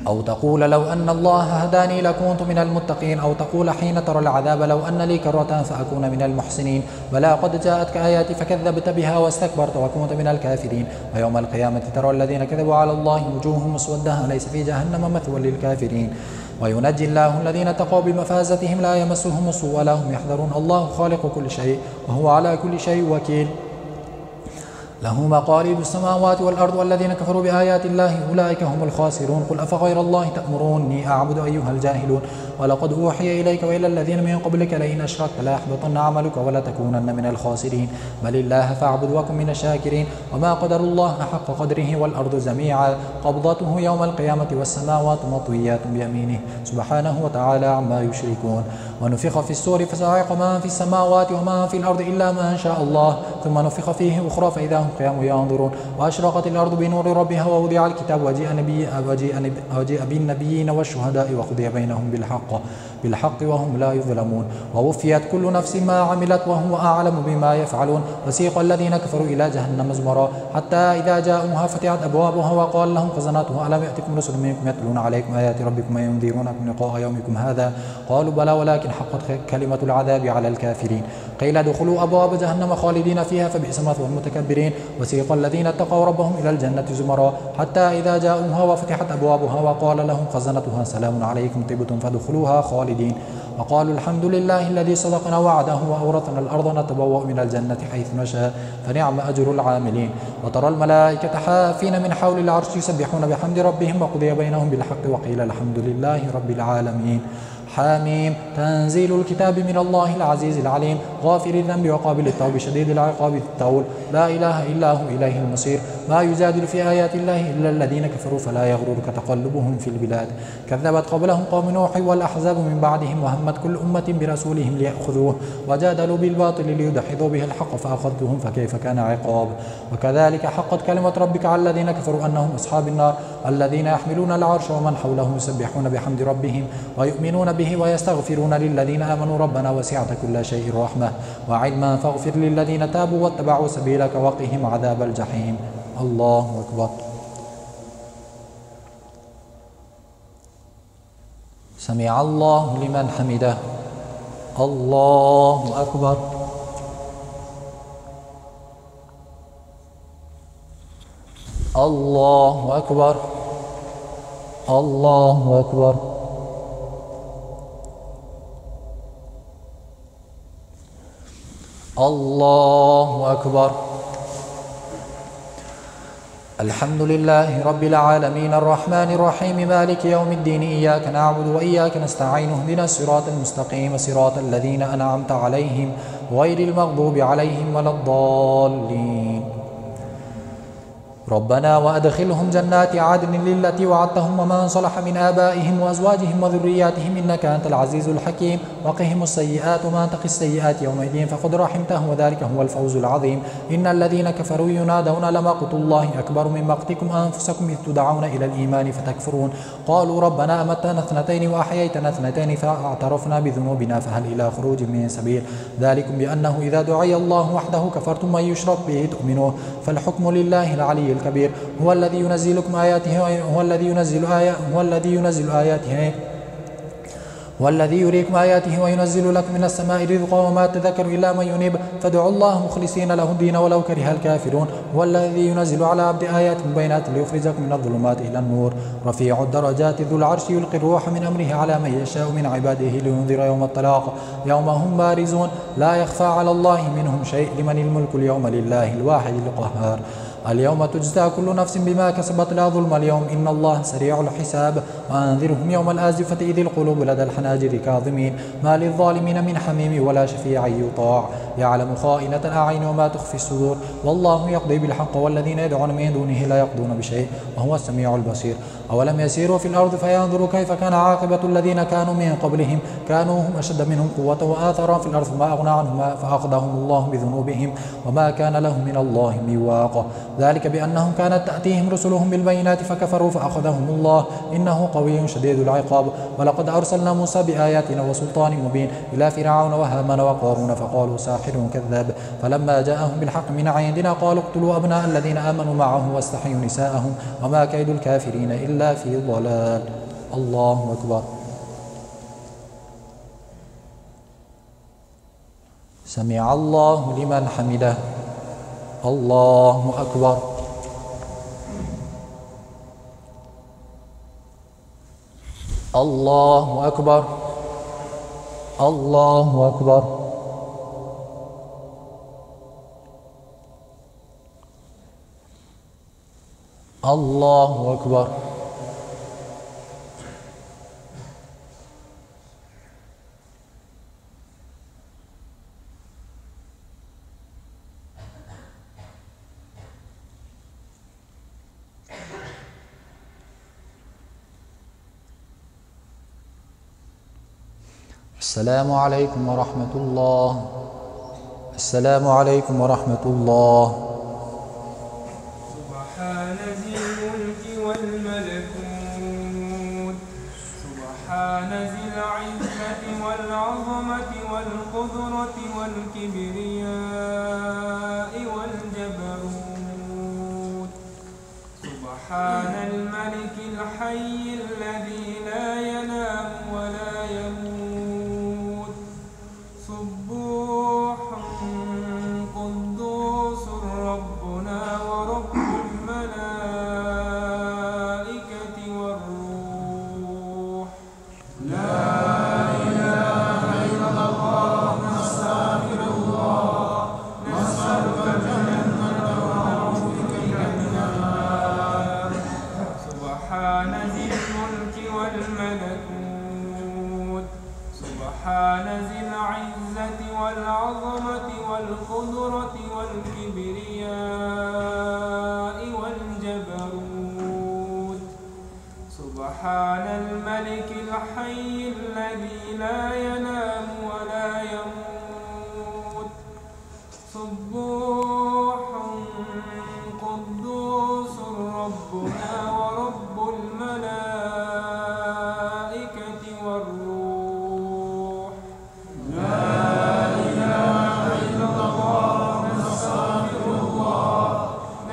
أو تقول لو أن الله هداني لكنت من المتقين. أو تقول حين ترى العذاب لو أن لي كرة فأكون من المحسنين. بلى قد جاءتك آياتي فكذبت بها واستكبرت وكنت من الكافرين. ويوم القيامة ترى الذين كذبوا على الله وجوههم مسودة أليس في جهنم مثوى للكافرين. وينجي الله الذين اتقوا بمفازتهم لا يمسهم السوء ولا هم يحذرون. الله خالق كل شيء وهو على كل شيء وكيل. له مقاليد السماوات والأرض والذين كفروا بآيات الله أولئك هم الخاسرون. قل أفغير الله تأمروني أعبد أيها الجاهلون. ولقد أوحي إليك وإلى الذين من قبلك لئن أشركت ليحبطن عملك ولتكونن من الخاسرين. بل الله فاعبد وكن من الشاكرين. وما قدر الله حق قدره والأرض جميعا قبضته يوم القيامة والسماوات مطويات بيمينه سبحانه وتعالى عما يشركون. ونفخ في الصور فصعق من في السماوات وما في الأرض إلا ما شاء الله ثم نفخ فيه أخرى فإذا هم قيام ينظرون. وأشرقت الأرض بنور ربها ووضع الكتاب وجيء بالنبيين والشهداء وقضي بينهم بالحق وهم لا يظلمون. ووفيت كل نفس ما عملت وهو أعلم بما يفعلون. وسيق الذين كفروا إلى جهنم زمرا حتى إذا جاءوها فتحت أبوابها وقال لهم خزناتها ألم يأتكم رسل منكم يتلون عليكم آيات ربكم وينذرونكم لقاء يومكم هذا قالوا بلى ولكن حقت كلمة العذاب على الكافرين. قيل ادخلوا أبواب جهنم خالدين فيها فبئس مثوى المتكبرين. وسيق الذين اتقوا ربهم إلى الجنة زمرا حتى إذا جاءوها وفتحت أبوابها وقال لهم خزنتها سلام عليكم طبتم فادخلوها خالدين. وقالوا الحمد لله الذي صدقنا وعده وأورثنا الأرض نتبوأ من الجنة حيث نشاء فنعم أجر العاملين. وترى الملائكة حافين من حول العرش يسبحون بحمد ربهم وقضي بينهم بالحق وقيل الحمد لله رب العالمين. حاميم تنزيل الكتاب من الله العزيز العليم غافر الذنب وقابل التوب شديد العقاب ذي الطول لا إله إلا هو إليه المصير. ما يجادل في آيات الله إلا الذين كفروا فلا يغررك تقلبهم في البلاد. كذبت قبلهم قوم نوح والأحزاب من بعدهم وهمت كل أمة برسولهم ليأخذوه وجادلوا بالباطل ليدحضوا به الحق فأخذتهم فكيف كان عقاب. وكذلك حقت كلمة ربك على الذين كفروا أنهم أصحاب النار الذين يحملون العرش ومن حوله يسبحون بحمد ربهم ويؤمنون به ويستغفرون للذين آمنوا ربنا وسعت كل شيء رحمة وعلما فاغفر للذين تابوا واتبعوا سبيلك وقهم عذاب الجحيم. الله أكبر. سمع الله لمن حمده. الله أكبر. الله أكبر. الله أكبر. الله أكبر. الحمد لله رب العالمين الرحمن الرحيم مالك يوم الدين إياك نعبد وإياك نستعين اهدنا الصراط المستقيم صراط الذين أنعمت عليهم غير المغضوب عليهم ولا الضالين. ربنا وأدخلهم جنات عدن التي وعدتهم ومن صلح من آبائهم وأزواجهم وذرياتهم إنك أنت العزيز الحكيم. وقهم السيئات وما تقي السيئات يومئذ فقد رحمته وذلك هو الفوز العظيم. إن الذين كفروا ينادون لمقت الله أكبر من مقتكم أنفسكم إذ تدعون إلى الإيمان فتكفرون. قالوا ربنا أمتنا اثنتين وأحييتنا اثنتين فاعترفنا بذنوبنا فهل إلى خروج من سبيل. ذلكم بأنه إذا دعي الله وحده كفرتم من يشرك به تؤمنون فالحكم لله العلي الكبير. هو الذي ينزلكم آياته هو الذي يريكم آياته وينزل لكم من السماء رزقا وما تذكر إلا من ينيب فادعوا الله مخلصين له الدين ولو كره الكافرون. هو الذي ينزل على عبد آيات بينات ليخرجكم من الظلمات إلى النور. رفيع الدرجات ذو العرش يلقي الروح من أمره على من يشاء من عباده لينذر يوم الطلاق يوم هم بارزون لا يخفى على الله منهم شيء. لمن الملك اليوم لله الواحد القهار. اليوم تجزى كل نفس بما كسبت لا ظلم اليوم إن الله سريع الحساب وأنذرهم يوم الآزفة إذ القلوب لدى الحناجر كاظمين ما للظالمين من حميم ولا شفيع يطاع يعلم خائنة الأعين وما تخفي الصدور والله يقضي بالحق والذين يدعون من دونه لا يقضون بشيء وهو السميع البصير أولم يسيروا في الأرض فينظروا كيف كان عاقبة الذين كانوا من قبلهم كانوا هم أشد منهم قوة وآثارا في الأرض فما أغنى عنهم فأخذهم الله بذنوبهم وما كان لهم من الله من واق ذلك بأنهم كانت تأتيهم رسلهم بالبينات فكفروا فأخذهم الله إنه قوي شديد العقاب ولقد أرسلنا موسى بآياتنا وسلطان مبين إلى فرعون وهامان وقارون فقالوا ساحر كذاب فلما جاءهم بالحق من عندنا قالوا اقتلوا أبناء الذين آمنوا معه واستحيوا نساءهم وما كيد الكافرين إلا في ضلال الله أكبر سمع الله لمن حمده الله أكبر الله أكبر الله أكبر الله أكبر السلام عليكم ورحمة الله السلام عليكم ورحمة الله
سبحان ذي الملك والملكوت سبحان ذي العزة والعظمة والقدرة والكبرياء والجبروت سبحان الملك الحي الذي لا ينام ولا يموت سبوح قدوس ربنا ورب الملائكة والروح لا إله إلا الله نستغفر الله نسألك الجنة ونعوذ بك من النار سبحان ذي الملك والملكوت سبحان ذي العزة والعظمة والقدرة والكبرياء والجبروت سبحان الملك الحي الذي لا ينام ولا يموت سبوح قدوس ربنا ورب الملائكة والروح لا إله إلا الله نستغفر الله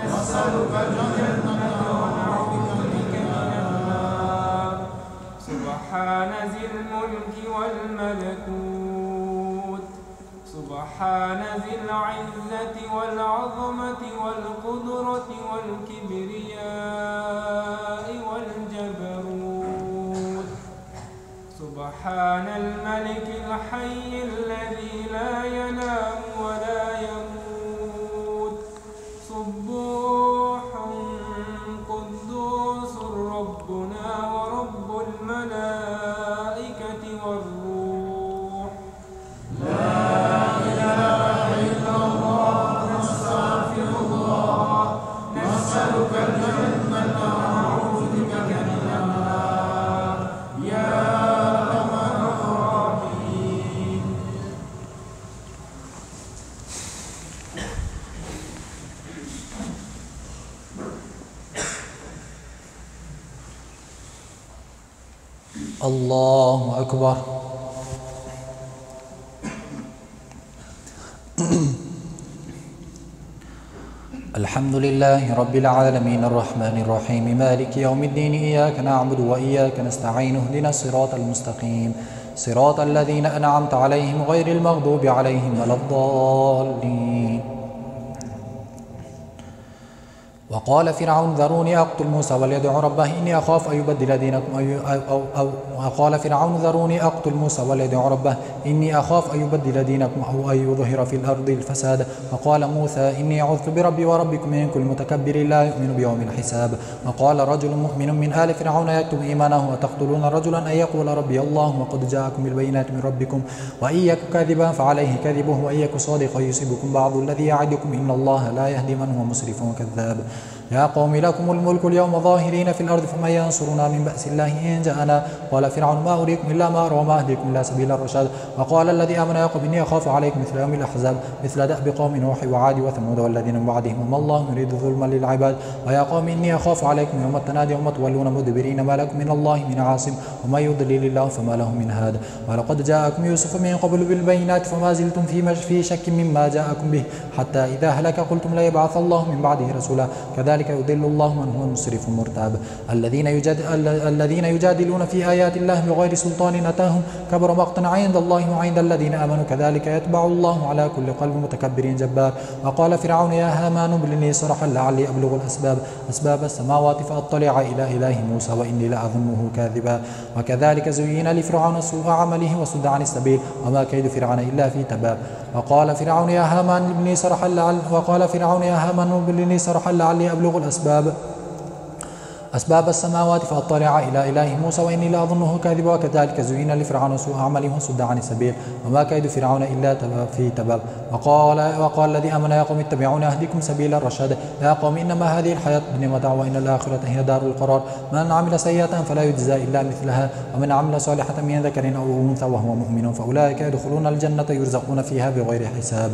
نسألك الجنة ونعوذ بك من النار سبحان ذي الملك والملكوت سبحان ذي العزة والعظمة والقدرة والكبرياء والجبروت سبحان الملك الحي الذي لا ينام ولا يموت سبوح قدوس ربنا ورب الملائكة والروح لا إله إلا الله نستغفر الله نسألك الجنة ونعوذ بك من النار يا أرحم الراحمين
الله أكبر الحمد لله رب العالمين الرحمن الرحيم مالك يوم الدين إياك نعبد وإياك نستعين اهدنا الصراط المستقيم صراط الذين أنعمت عليهم غير المغضوب عليهم ولا الضالين وقال فرعون ذروني أقتل موسى وليدع ربه إني أخاف أن يبدل دينكم وقال فرعون ذروني أقتل موسى وليدع ربه إني أخاف أن يبدل دينكم أو أن يظهر في الأرض الفساد. وقال موسى إني عذت بربي وربكم من كل متكبر لا يؤمن بيوم الحساب. وقال رجل مؤمن من آل فرعون يكتم إيمانه أتقتلون رجلا أن يقول ربي الله وقد جاءكم بالبينات من ربكم وإن يك كاذبا فعليه كذبه وإن يك صادقا يصيبكم بعض الذي يعدكم إن الله لا يهدي من هو مسرف كذاب. يا قوم لكم الملك اليوم ظاهرين في الأرض فمن ينصرنا من بأس الله إن جاءنا. قال فرعون ما أريكم إلا ما أرى وما أهديكم إلا سبيل الرشاد. وقال الذي آمن يا قوم إني أخاف عليكم مثل يوم الأحزاب مثل دأب قوم نوح وعاد وثمود والذين من بعدهم وما الله يريد ظلما للعباد. ويا قوم إني أخاف عليكم يوم التنادي يوم تولون مدبرين ما لكم من الله من عاصم ومن يضلل الله فما له من هاد. ولقد جاءكم يوسف من قبل بالبينات فما زلتم في شك مما جاءكم به حتى إذا هلك قلتم لا يبعث الله من بعده رسولا كذلك يضل الله من هو مسرف مرتاب. الذين يجادلون في آيات الله بغير سلطان أتاهم كبر مقتا عند الله وعند الذين آمنوا كذلك يتبع الله على كل قلب متكبر جبار. وقال فرعون يا هامان ابن لي صرحا لعلي أبلغ أسباب السماوات فأطلع إلى إله موسى وإني لأظنه كاذبا. وكذلك زين لفرعون سوء عمله وصد عن السبيل وما كيد فرعون إلا في تباب. وقال فرعون يا هامان ابن لي صرحا لعلي أبلغ أسباب السماوات فأطلع إلى إله موسى وإني لأظنه كاذبا. وكذلك زين لفرعون سوء عمله وصد عن السبيل وما كيد فرعون إلا في تباب. وقال الذي آمن يا قوم اتبعون أهدكم سبيل الرشاد. يا قوم إنما هذه الحياة الدنيا متاع وإن الآخرة هي دار القرار. من عمل سيئة فلا يجزى إلا مثلها ومن عمل صالحة من ذكر أو أنثى وهو مؤمن فأولئك يدخلون الجنة يرزقون فيها بغير حساب.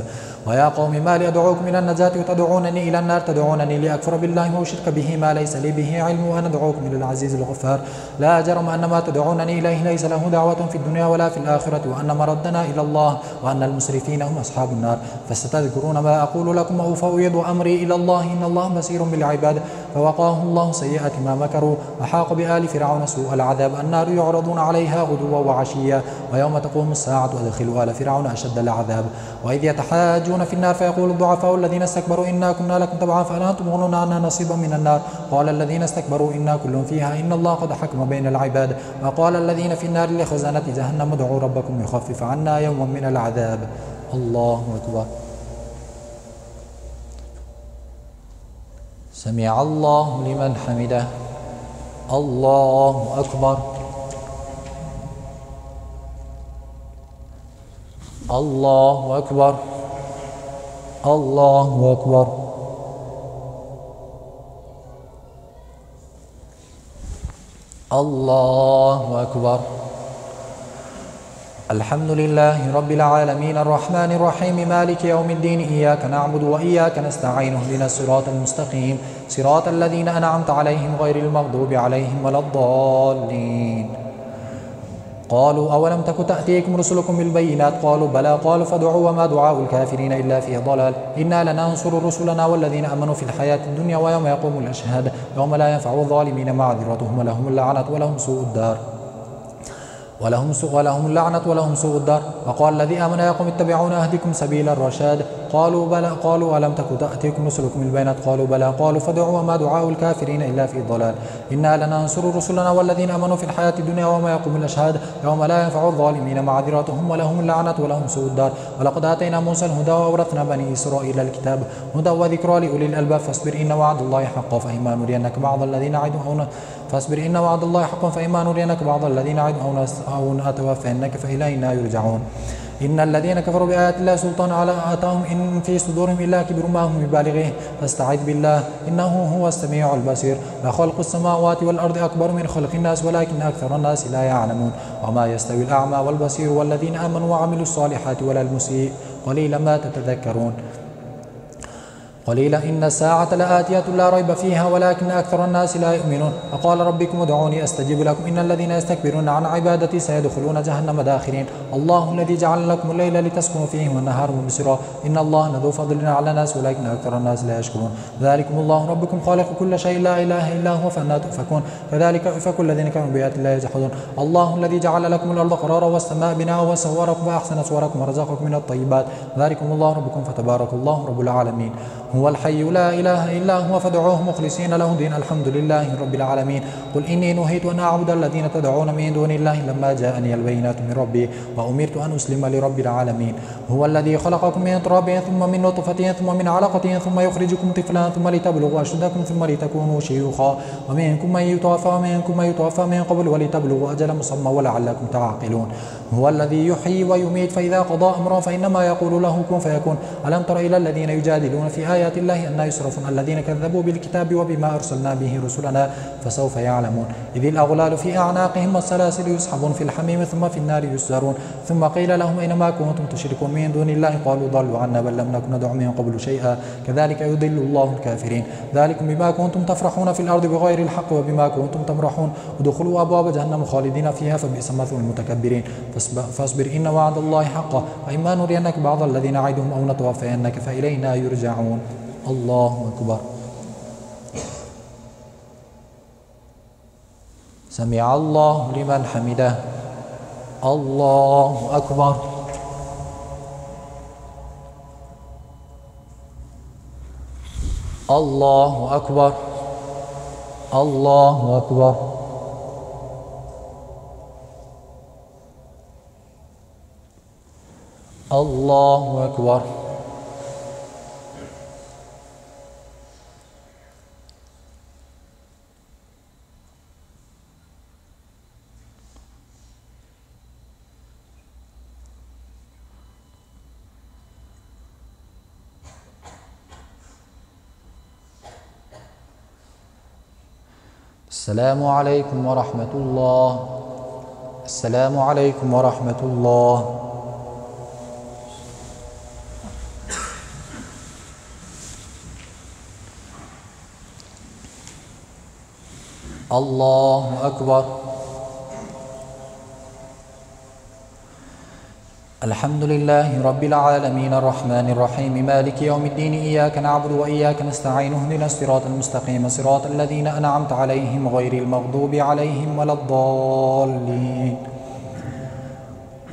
ويا قوم ما لي أدعوكم إلى النجاة وتدعونني إلى النار تدعونني لأكفر بالله وأشرك به ما ليس لي به علم وأنا أدعوكم إلى العزيز الغفار. لا جرم أن ما تدعونني إليه ليس له دعوة في الدنيا ولا في الآخرة وأن مردنا إلى الله وأن المسرفين هم أصحاب النار. فستذكرون ما أقول لكم وأفوض أمري إلى الله إن الله بصير بالعباد. فوقاه الله سيئات ما مكروا وحاق بآل فرعون سوء العذاب. النار يعرضون عليها غدوا وعشيا ويوم تقوم الساعة أدخلوا آل فرعون أشد العذاب. وإذ يتحاجون في النار فيقول الضعفاء الذين استكبروا إنا كنا لكم تبعا فهل أنتم تغنون عنا نصيبا من النار. قال الذين استكبروا إنا كل فيها إن الله قد حكم بين العباد. وقال الذين في النار لخزنة جهنم ادعوا ربكم يخفف عنا يوما من العذاب. الله أكبر. سمع الله لمن حمده. الله أكبر. الله أكبر. الله أكبر. الله أكبر. الحمد لله رب العالمين الرحمن الرحيم مالك يوم الدين إياك نعبد وإياك نستعين اهدنا الصراط المستقيم صراط الذين أنعمت عليهم غير المغضوب عليهم ولا الضالين. قالوا أولم تك تأتيكم رسلكم بالبينات قالوا بلى قالوا فادعوا وما دعاء الكافرين إلا في ضلال. إنا لننصر رسلنا والذين آمنوا في الحياة الدنيا ويوم يقوم الأشهاد يوم لا ينفع الظالمين معذرتهم ولهم اللعنة ولهم سوء الدار. ولهم اللعنة ولهم سوء الدار. وقال الذي آمن يا قوم اتبعون أهدكم سبيل الرشاد. قالوا بلى قالوا ألم تك تأتيكم رسلكم بالبينات قالوا بلى قالوا فادعوا وما دعاء الكافرين إلا في ضلال. إنا لننصر رسلنا والذين آمنوا في الحياة الدنيا ويوم يقوم الأشهاد يوم لا ينفع الظالمين معذرتهم ولهم اللعنة ولهم سوء الدار. ولقد آتينا موسى الهدى وأورثنا بني إسرائيل الكتاب هدى وذكرى لأولي الألباب. فاصبر إن وعد الله حق فإما نرينك بعض الذين نعدهم فاصبر إن وعد الله حق فإما نرينك بعض الذين نعدهم أو نتوفينك فإلينا يرجعون. إن الذين كفروا بآيات الله سلطان على آتاهم إن في صدورهم إلا كبر ما هم ببالغيه فاستعذ بالله إنه هو السميع البصير. لخلق السماوات والأرض أكبر من خلق الناس ولكن أكثر الناس لا يعلمون. وما يستوي الأعمى والبصير والذين آمنوا وعملوا الصالحات ولا المسيء قليلا ما تتذكرون. قليلا إن الساعة لآتية لا ريب فيها ولكن أكثر الناس لا يؤمنون. وقال ربكم ادعوني أستجب لكم إن الذين يستكبرون عن عبادتي سيدخلون جهنم داخرين. الله الذي جعل لكم الليل لتسكنوا فيه والنهار مبصرا إن الله لذو فضل على الناس ولكن أكثر الناس لا يشكرون. ذلكم الله ربكم خالق كل شيء لا إله إلا هو فأنى تؤفكون. كذلك يؤفك الذين كانوا بآيات الله يجحدون. الله الذي جعل لكم الأرض قرارا والسماء بناء وصوركم فأحسن صوركم ورزقكم من الطيبات. ذلكم الله ربكم فتبارك الله رب العالمين. هو الحي لا إله إلا هو فادعوه مخلصين له الدين الحمد لله رب العالمين قل إني نهيت أن أعبد الذين تدعون من دون الله لما جاءني البينات من ربي وأمرت أن أسلم لرب العالمين هو الذي خلقكم من تراب ثم من نطفة ثم من علقة ثم يخرجكم طفلا ثم لتبلغوا أشدكم ثم لتكونوا شيوخا ومنكم من يتوفى من قبل ولتبلغوا أجل مسمى ولعلكم تعقلون هو الذي يحيي ويميت فإذا قضى أمرا فإنما يقول له كن فيكون ألم تر إلى الذين يجادلون في آيات الله أن يصرفون الذين كذبوا بالكتاب وبما أرسلنا به رسلنا فسوف يعلمون إذ الأغلال في أعناقهم والسلاسل يسحبون في الحميم ثم في النار يسجرون ثم قيل لهم أينما كنتم تشركون من دون الله قالوا ضلوا عنا بل لم نكن ندعو من قبل شيئا كذلك يضل الله الكافرين ذلكم بما كنتم تفرحون في الأرض بغير الحق وبما كنتم تمرحون ادخلوا أبواب جهنم خالدين فيها فبئس مثوى المتكبرين فاصبر إن وعد الله حق وإما نرينك بعض الذين نعدهم أو نتوفينك فإلينا يرجعون الله أكبر سمع الله لمن حمده الله أكبر الله أكبر الله أكبر الله أكبر السلام عليكم ورحمة الله السلام عليكم ورحمة الله الله أكبر الحمد لله رب العالمين الرحمن الرحيم مالك يوم الدين إياك نعبد وإياك نستعين اهدنا الصراط المستقيم صراط الذين أنعمت عليهم غير المغضوب عليهم ولا الضالين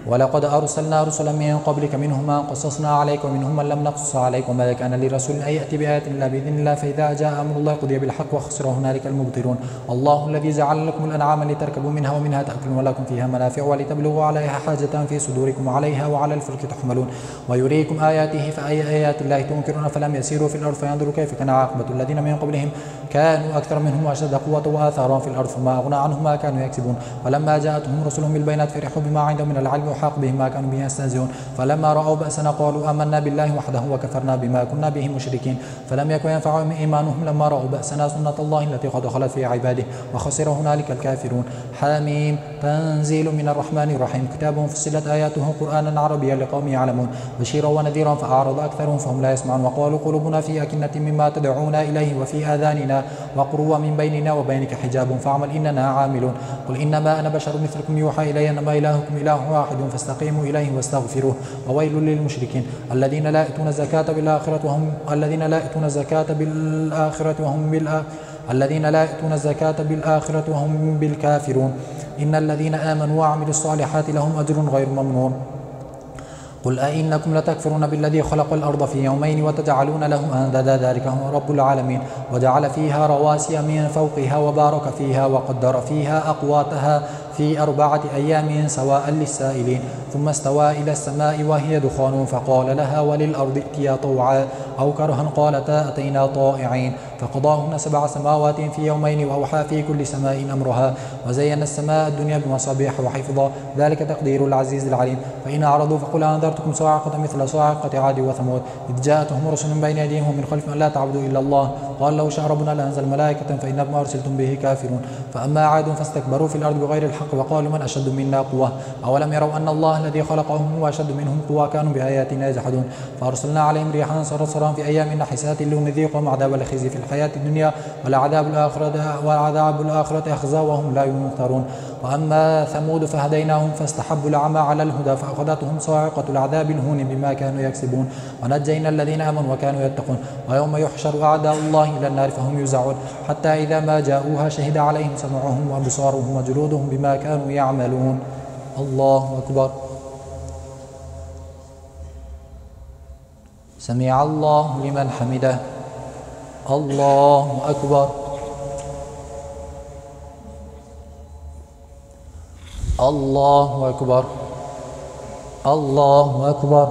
ولقد أرسلنا رسلا من قبلك منهم من قصصنا عليك ومنهم من لم نقصص عليك وما كان لرسول أن يأتي بآية إلا بإذن الله فإذا جاء أمر الله قضي بالحق وخسر هنالك المبطلون الله الذي جعل لكم الأنعام لتركبوا منها ومنها تأكلون ولكم فيها منافع ولتبلغوا عليها حاجة في صدوركم وعليها وعلى الفلك تحملون ويريكم آياته فأي آيات الله تنكرون فلم يسيروا في الأرض فينظروا كيف كان عاقبة الذين من قبلهم كانوا أكثر منهم وأشد قوة وآثارا في الأرض فما أغنى عنهم ما كانوا يكسبون ولما جاءتهم رسلهم بالبينات فرحوا بما عندهم من العلم وحاق بهم ما كانوا به يستهزئون فلما رأوا بأسنا قالوا آمنا بالله وحده وكفرنا بما كنا به مشركين فلم يكن ينفعهم إيمانهم لما رأوا بأسنا سنة الله التي قد خلت في عباده وخسر هنالك الكافرون حميم تنزيل من الرحمن الرحيم كتاب فصلت آياته قرآنا عربيا لقوم يعلمون بشيرا ونذيرا فأعرض أكثرهم فهم لا يسمعون وقالوا قلوبنا في أكنة مما تدعونا إليه وفي آذاننا وقر ومن بيننا وبينك حجاب فاعمل إننا عاملون قل إنما أنا بشر مثلكم يوحى إلي أنما إلهكم إله واحد فاستقيموا إليه واستغفروه وويل للمشركين الذين لا يأتون الزكاة بالآخرة وهم الذين لا يأتون الزكاة بالآخرة وهم بالكافرون إن الذين آمنوا وعملوا الصالحات لهم أجر غير ممنون قل أئنكم لتكفرون بالذي خلق الأرض في يومين وتجعلون له أندادا ذلك هو رب العالمين وجعل فيها رواسي من فوقها وبارك فيها وقدر فيها أقواتها في 4 أيام سواء للسائلين ثم استوى إلى السماء وهي دخان فقال لها وللأرض ائتيا طوعا أو كرها قالتا أتينا طائعين فقضاهن 7 سماوات في يومين وأوحى في كل سماء أمرها وزين السماء الدنيا بمصابيح وحفظا ذلك تقدير العزيز العليم فإن أعرضوا فقل أنذرتكم صاعقة مثل صاعقة عاد وثمود إذ جاءتهم رسل من بين أيديهم ومن خلفهم لا تعبدوا إلا الله قال لو شاء ربنا لأنزل ملائكة فإنما ما أرسلتم به كافرون فأما عاد فاستكبروا في الأرض بغير الحق وقالوا من أشد منا قوة أولم يروا أن الله الذي خلقهم هو أشد منهم قوة كانوا بآياتنا يجحدون فأرسلنا عليهم ريحا صرصرا في أيام نحسات لنذيقهم عذاب الخزي في الحياة الدنيا والعذاب الآخرة أخزى وهم لا ينصرون وأما ثمود فهديناهم فاستحبوا العمى على الهدى فأخذتهم صاعقة العذاب الهون بما كانوا يكسبون ونجينا الذين آمنوا وكانوا يتقون ويوم يحشر أعداء الله إلى النار فهم يوزعون حتى إذا ما جاءوها شهد عليهم سمعهم وأبصارهم وجلودهم بما كانوا يعملون الله أكبر سمع الله لمن حمده. الله أكبر. الله أكبر. الله أكبر.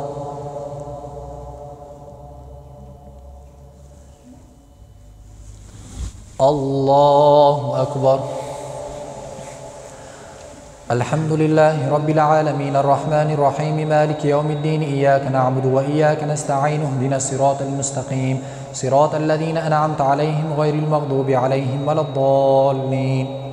الله أكبر. الحمد لله رب العالمين الرحمن الرحيم مالك يوم الدين إياك نعبد وإياك نستعين اهدنا الصراط المستقيم صراط الذين أنعمت عليهم غير المغضوب عليهم ولا الضالين.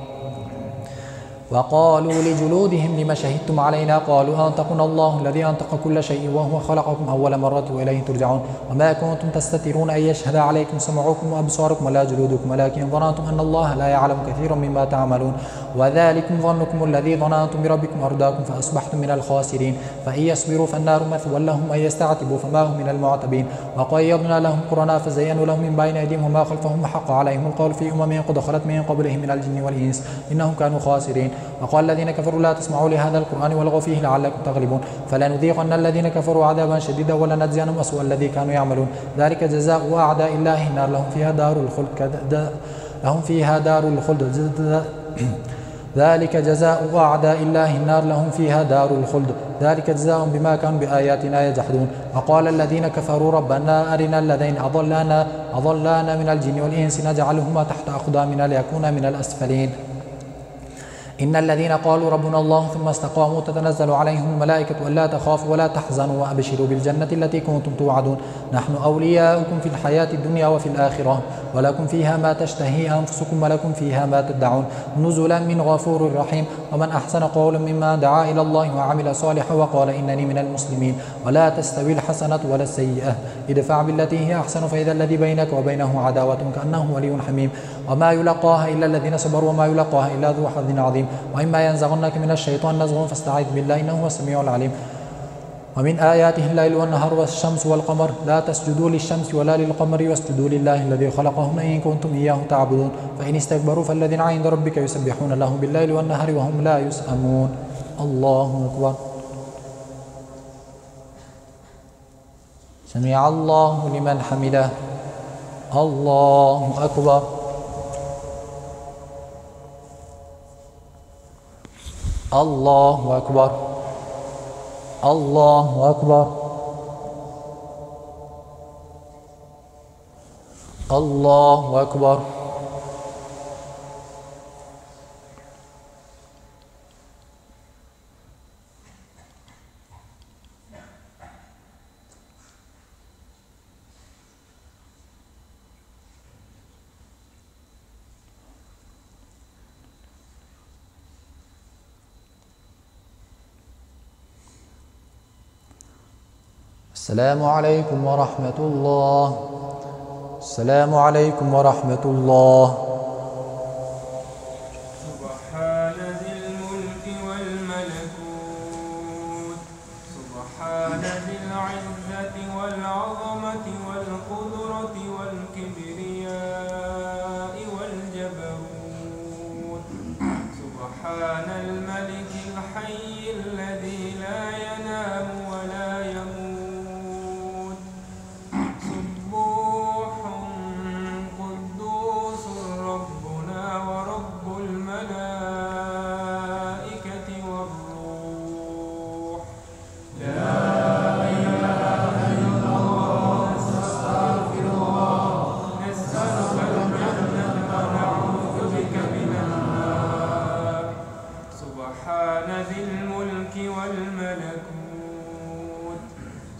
وقالوا لجلودهم لم شهدتم علينا قالوا أنطقنا الله الذي أنطق كل شيء وهو خلقكم أول مرة وإليه ترجعون وما كنتم تستترون أن يشهد عليكم سمعكم وأبصاركم ولا جلودكم ولكن ظننتم أن الله لا يعلم كثيرا مما تعملون وذلكم ظنكم الذي ظننتم بربكم أرداكم فأصبحتم من الخاسرين فإن يصبروا فالنار مثوى لهم وإن يستعتبوا فما هم من المعتبين وقيضنا لهم قرناء فزينوا لهم من بين أيديهم وما خلفهم وحق عليهم القول في قد خلت من قبلهم من الجن والإنس إنهم كانوا خاسرين. وقال الذين كفروا لا تسمعوا لهذا القرآن والغوا فيه لعلكم تغلبون فلنذيقن الذين كفروا عذابا شديدا ولنجزينهم أسوأ الذي كانوا يعملون ذلك جزاء أعداء الله النار لهم فيها دار الخلد ذلك جزاء أعداء الله النار لهم فيها دار الخلد ذلك جزاء بما كانوا بآياتنا يجحدون. وقال الذين كفروا ربنا أرنا الذين أضلانا من الجن والإنس نجعلهما تحت أقدامنا ليكونا من الأسفلين. إن الذين قالوا ربنا الله ثم استقاموا تتنزل عليهم الملائكة ألا تخافوا ولا تحزنوا وأبشروا بالجنة التي كنتم توعدون نحن أولياؤكم في الحياة الدنيا وفي الآخرة ولكم فيها ما تشتهي أنفسكم ولكم فيها ما تدعون نزلا من غفور رحيم. ومن أحسن قولا مما دعا إلى الله وعمل صالحا وقال إنني من المسلمين. ولا تستوي الحسنة ولا السيئة ادفع بالتي هي أحسن فإذا الذي بينك وبينه عداوة كأنه ولي حميم. وما يلقاها إلا الذين صبروا وما يلقاها إلا ذو حظ عظيم. وإما ينزغنك من الشيطان نزغ فاستعذ بالله إنه هو السميع العليم. ومن آياته الليل والنهار والشمس والقمر لا تسجدوا للشمس ولا للقمر واسجدوا لله الذي خلقهن إن كنتم إياه تعبدون فإن استكبروا فالذين عند ربك يسبحون له بالليل والنهار وهم لا يسأمون. الله أكبر. سمع الله لمن حمده. الله أكبر. الله أكبر. الله أكبر. الله أكبر. السلام عليكم ورحمة الله. السلام عليكم ورحمة الله.
سبحان ذي الملك والملكوت سبحان ذي العزة والعظمة والقدرة والكبرياء والجبروت سبحان الملك الحي الذي لا ينام ولا يموت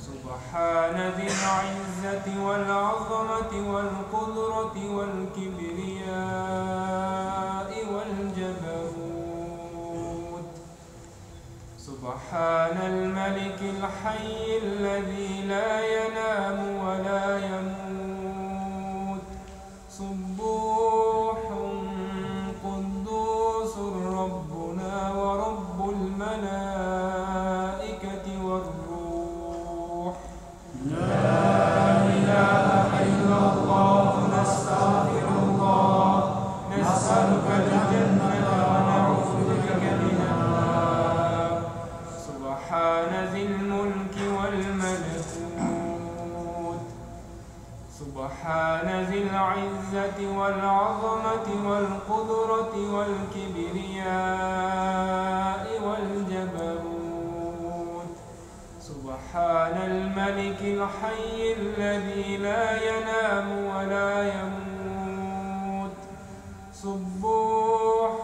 سبحان ذي العزة والعظمة والقدرة والكبرياء والجبروت سبحان الملك الحي الذي لا ينام ولا يموت سبوح قدوس ربنا ورب الملائكة والروح لا إله إلا الله نستغفر الله نسألك الجنة ونعوذ بك من النار سبحان ذي الملك والملكوت سبحان ذي العزة والعظمة والقدرة والكبرياء والجبروت. سبحان الملك الحي الذي لا ينام ولا يموت. سبوح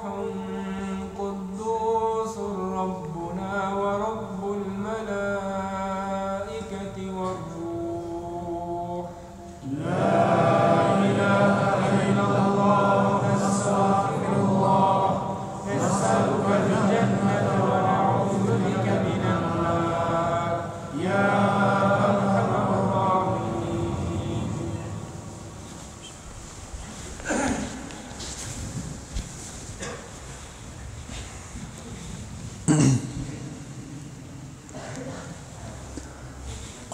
قدوس ربنا ورب الملائكة والروح. لا إله إلا الله نستغفر الله نسألك الجنة ونعوذ بك من النار يا أرحم الراحمين.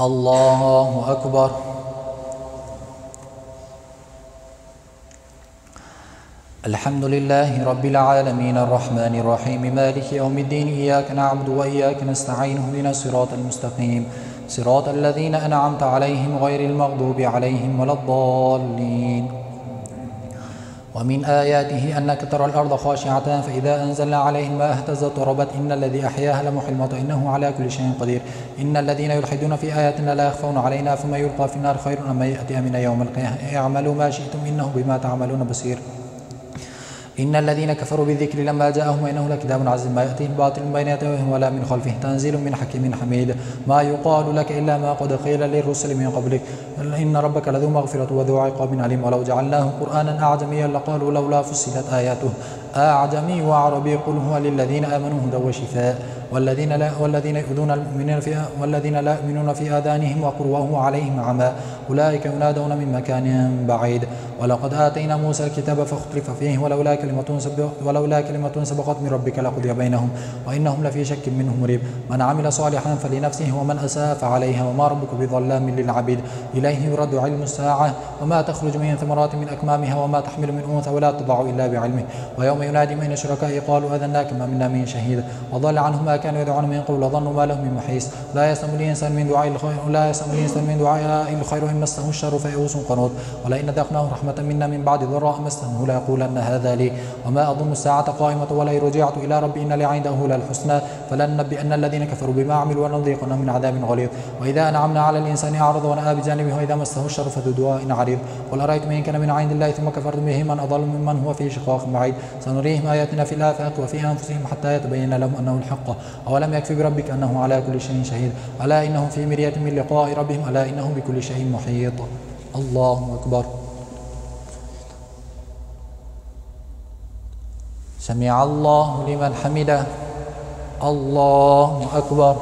الله أكبر. الحمد لله رب العالمين الرحمن الرحيم مالك يوم الدين إياك نعبد وإياك نستعين اهدنا الصراط المستقيم صراط الذين أنعمت عليهم غير المغضوب عليهم ولا الضالين. ومن آياته أنك ترى الأرض خاشعة فإذا أنزلنا عليهم الماء اهتزت وربت إن الذي أحياها لمحيي الموتى إنه على كل شيء قدير. إن الذين يلحدون في آياتنا لا يخفون علينا فما يلقى في النار خير أم يأتي من يوم القيامة اعملوا ما شئتم إنه بما تعملون بصير. إن الذين كفروا بالذكر لما جاءهم وإنه لكتاب عزيز ما يأتيه الباطل من بين يديه ولا من خلفه تنزيل من حكيم حميد. ما يقال لك إلا ما قد قيل للرسل من قبلك إن ربك لذو مغفرة وذو عقاب عليم. ولو جعلناه قرآنا أعجميا لقالوا لولا فصلت آياته أعجمي وعربي قل هو للذين آمنوا هدى وشفاء والذين يؤذون المؤمنين والذين لا يؤمنون في آذانهم وقر وهو عليهم عمى أولئك ينادون من مكان بعيد. ولقد آتينا موسى الكتاب فاختلف فيه ولولا كلمة سبقت من ربك لقضي بينهم وإنهم لفي شك منه مريب. من عمل صالحا فلنفسه ومن أساء فعليها وما ربك بظلام للعبيد. إليه يرد علم الساعة وما تخرج من ثمرات من أكمامها وما تحمل من أنثى ولا تضع إلا بعلمه. ويوم ينادي من شركائي قالوا أذناك ما منا من شهيد وضل عنهم ما كانوا يدعون من قبل وظنوا ما لهم من محيص. لا يسأم الإنسان من دعاء الخير إن مسه الشر فيئوس قنوط. ولئن ذقناه رحمة منا من بعد ضراء مسه ليقولن هذا لي وما أظن الساعة قائمة ولئن رجعت إلى ربي إن لي عنده للحسنى فلننبئن الذين كفروا بما عملوا ونذيقنهم من عذاب غليظ. وإذا أنعمنا على الإنسان أعرض ونأى بجانبه وإذا مسه الشر فذو دعاء عريض. قل أرأيتم إن كان من عند الله ثم كفرتم به من أضل ممن هو في شقاق بعيد. سنريهم آياتنا في الآفاق وفي أنفسهم حتى يتبين لهم أنه الحق أولم يكفي بربك أنه على كل شيء شهيد. ألا إنهم في مرية من لقاء ربهم ألا إنه بكل شيء محيط. الله أكبر. سمع الله لمن حمده. الله أكبر.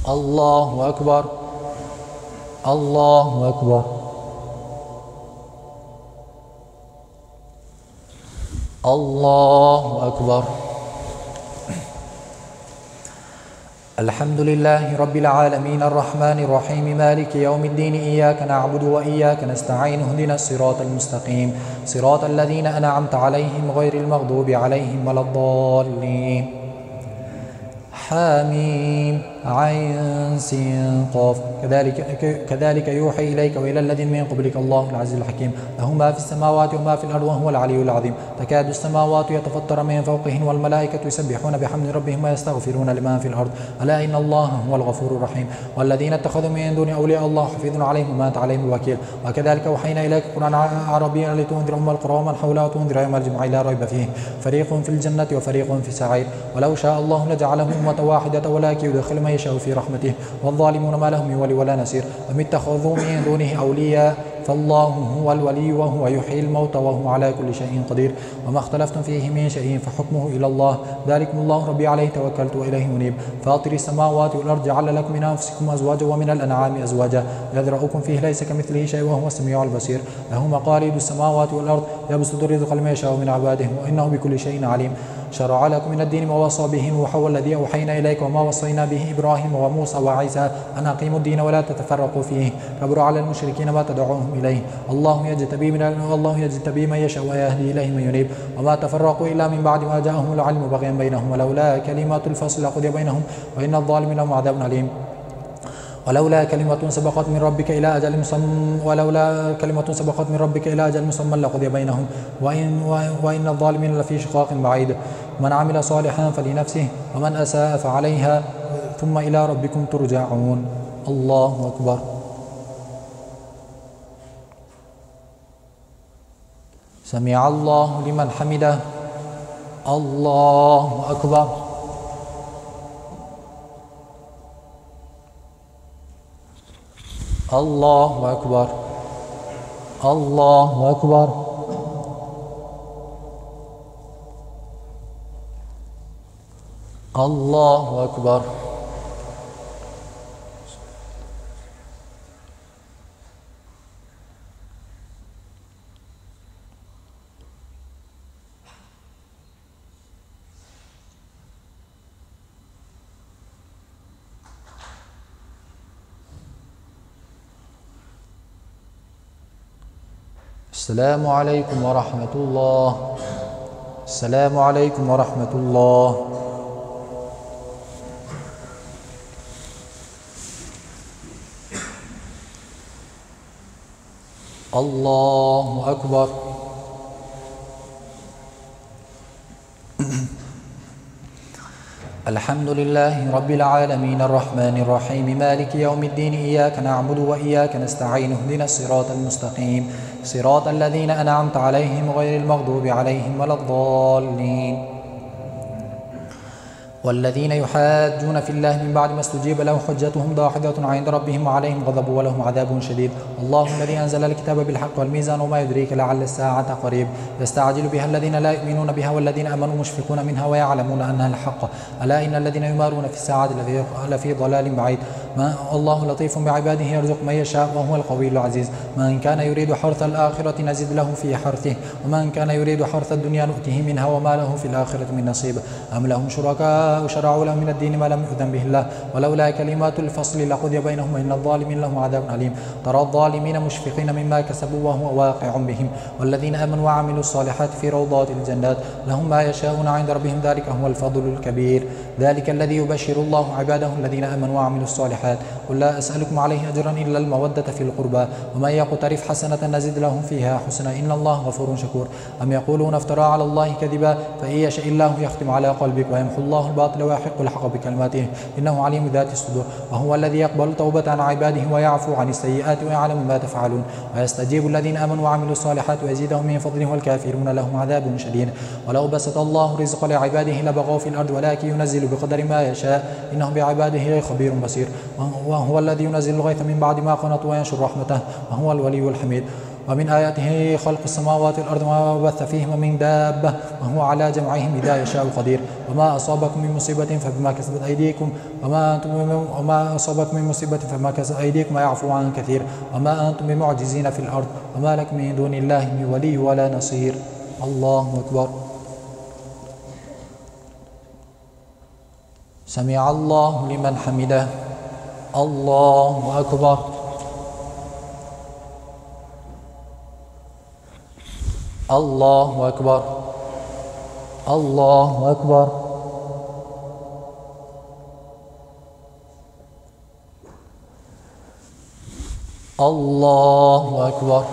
الله أكبر. الله أكبر. الله أكبر. الحمد لله رب العالمين الرحمن الرحيم مالك يوم الدين إياك نعبد وإياك نستعين اهدنا الصراط المستقيم صراط الذين أنعمت عليهم غير المغضوب عليهم ولا الضالين. حاميم عين سين قاف كذلك يوحي إليك وإلى الذين من قبلك الله العزيز الحكيم له ما في السماوات وما في الأرض وهو العلي العظيم. تكاد السماوات يتفطر من فوقهن والملائكة يسبحون بحمد ربهم ويستغفرون لمن في الأرض ألا إن الله هو الغفور الرحيم. والذين اتخذوا من دون أولياء الله حفيظ عليهم وما أنت عليهم بوكيل. وكذلك أوحينا إليك قرآنا عربيا لتنذر أم القرى ومن حولها وتنذر يوم الجمع لا ريب فيه فريق في الجنة وفريق في السعير. ولو شاء الله لجعلهم أمة واحدة ولكن يدخل من يشاء في رحمته والظالمون ما لهم من ولي ولا نصير. أم اتخذوا من دونه أولياء فالله هو الولي وهو يحيي الموتى وهو على كل شيء قدير. وما اختلفتم فيه من شيء فحكمه إلى الله ذلكم الله ربي عليه توكلت وإليه منيب. فاطر السماوات والأرض جعل لكم من أنفسكم أزواجا ومن الأنعام أزواجا يذرأكم فيه ليس كمثله شيء وهو السميع البصير. له مقاليد السماوات والأرض يبسط الرزق لمن يشاء من عباده وإنه بكل شيء عليم. شرع لكم من الدين ما وصى به نوح والذي أوحينا إليك وما وصينا به إبراهيم وموسى وعيسى أن أقيموا الدين ولا تتفرقوا فيه كبر على المشركين ما تدعوهم إليه. الله يجتبي من يشاء ويهدي إليه من ينيب. وما تفرقوا إلا من بعد ما جاءهم العلم بغيا بينهم ولولا كلمات الفصل لقضي بينهم وإن الظالمين لهم عذاب أليم. ولولا كلمة سبقت من ربك إلى أجل مسمى لقضي بينهم وإن الظالمين لفي شقاق بعيد. من عمل صالحا فلنفسه ومن أساء فعليها ثم إلى ربكم ترجعون. الله أكبر. سمع الله لمن حمده. الله أكبر. الله أكبر. الله أكبر. الله أكبر. السلام عليكم ورحمة الله. السلام عليكم ورحمة الله. الله أكبر. الحمد لله رب العالمين الرحمن الرحيم مالك يوم الدين إياك نعبد وإياك نستعين اهدنا الصراط المستقيم صراط الذين أنعمت عليهم غير المغضوب عليهم ولا الضالين. والذين يحاجون في الله من بعد ما استجيب له حجتهم داحضة عند ربهم وعليهم غضب ولهم عذاب شديد. الله الذي أنزل الكتاب بالحق والميزان وما يدريك لعل الساعة قريب يستعجل بها الذين لا يؤمنون بها والذين آمنوا مشفقون منها ويعلمون أنها الحق ألا إن الذين يمارون في الساعة لفي ضلال بعيد. الله لطيف بعباده يرزق من يشاء وهو القوي العزيز. من كان يريد حرث الآخرة نزد له في حرثه ومن كان يريد حرث الدنيا نؤته منها وما له في الآخرة من نصيب. أم لهم شركاء شرعوا لهم من الدين ما لم يؤذن به الله ولولا كلمات الفصل لقضي بينهم وإن الظالمين لهم عذاب أليم. ترى الظالمين مشفقين مما كسبوا وهو واقع بهم والذين آمنوا وعملوا الصالحات في روضات الجنات لهم ما يشاءون عند ربهم ذلك هو الفضل الكبير. ذلك الذي يبشر الله عباده الذين آمنوا وعملوا الصالحات قل لا أسألكم عليه أجرا إلا المودة في القربى ومن يقترف حسنة نزد له فيها حسنا إن الله غفور شكور. أم يقولون افترى على الله كذبا فإن يشاء الله يختم على قلبك ويمحو الله الباطل ويحق الحق بكلماته إنه عليم ذات الصدور. وهو الذي يقبل توبة عن عباده ويعفو عن السيئات ويعلم ما تفعلون ويستجيب الذين آمنوا وعملوا الصالحات ويزيدهم من فضله والكافرون لهم عذاب شديد. ولو بسط الله الرزق لعباده لبغوا في الأرض ولكن ينزل بقدر ما يشاء إنه بعباده خبير بصير. وهو الذي ينزل الغيث من بعد ما قنطوا وينشر رحمته وهو الولي الحميد. ومن آياته خلق السماوات والأرض وما بث فيهما من دابة وهو على جمعهم إذا يشاء قدير. وما أصابكم من مصيبة فبما كسبت أيديكم وما أصابكم من مصيبة فبما كسبت أيديكم ويعفو عن كثير. وما أنتم بمعجزين في الأرض وما لكم من دون الله من ولي ولا نصير. الله أكبر. سمع الله لمن حمده. الله أكبر. الله أكبر. الله أكبر. الله أكبر.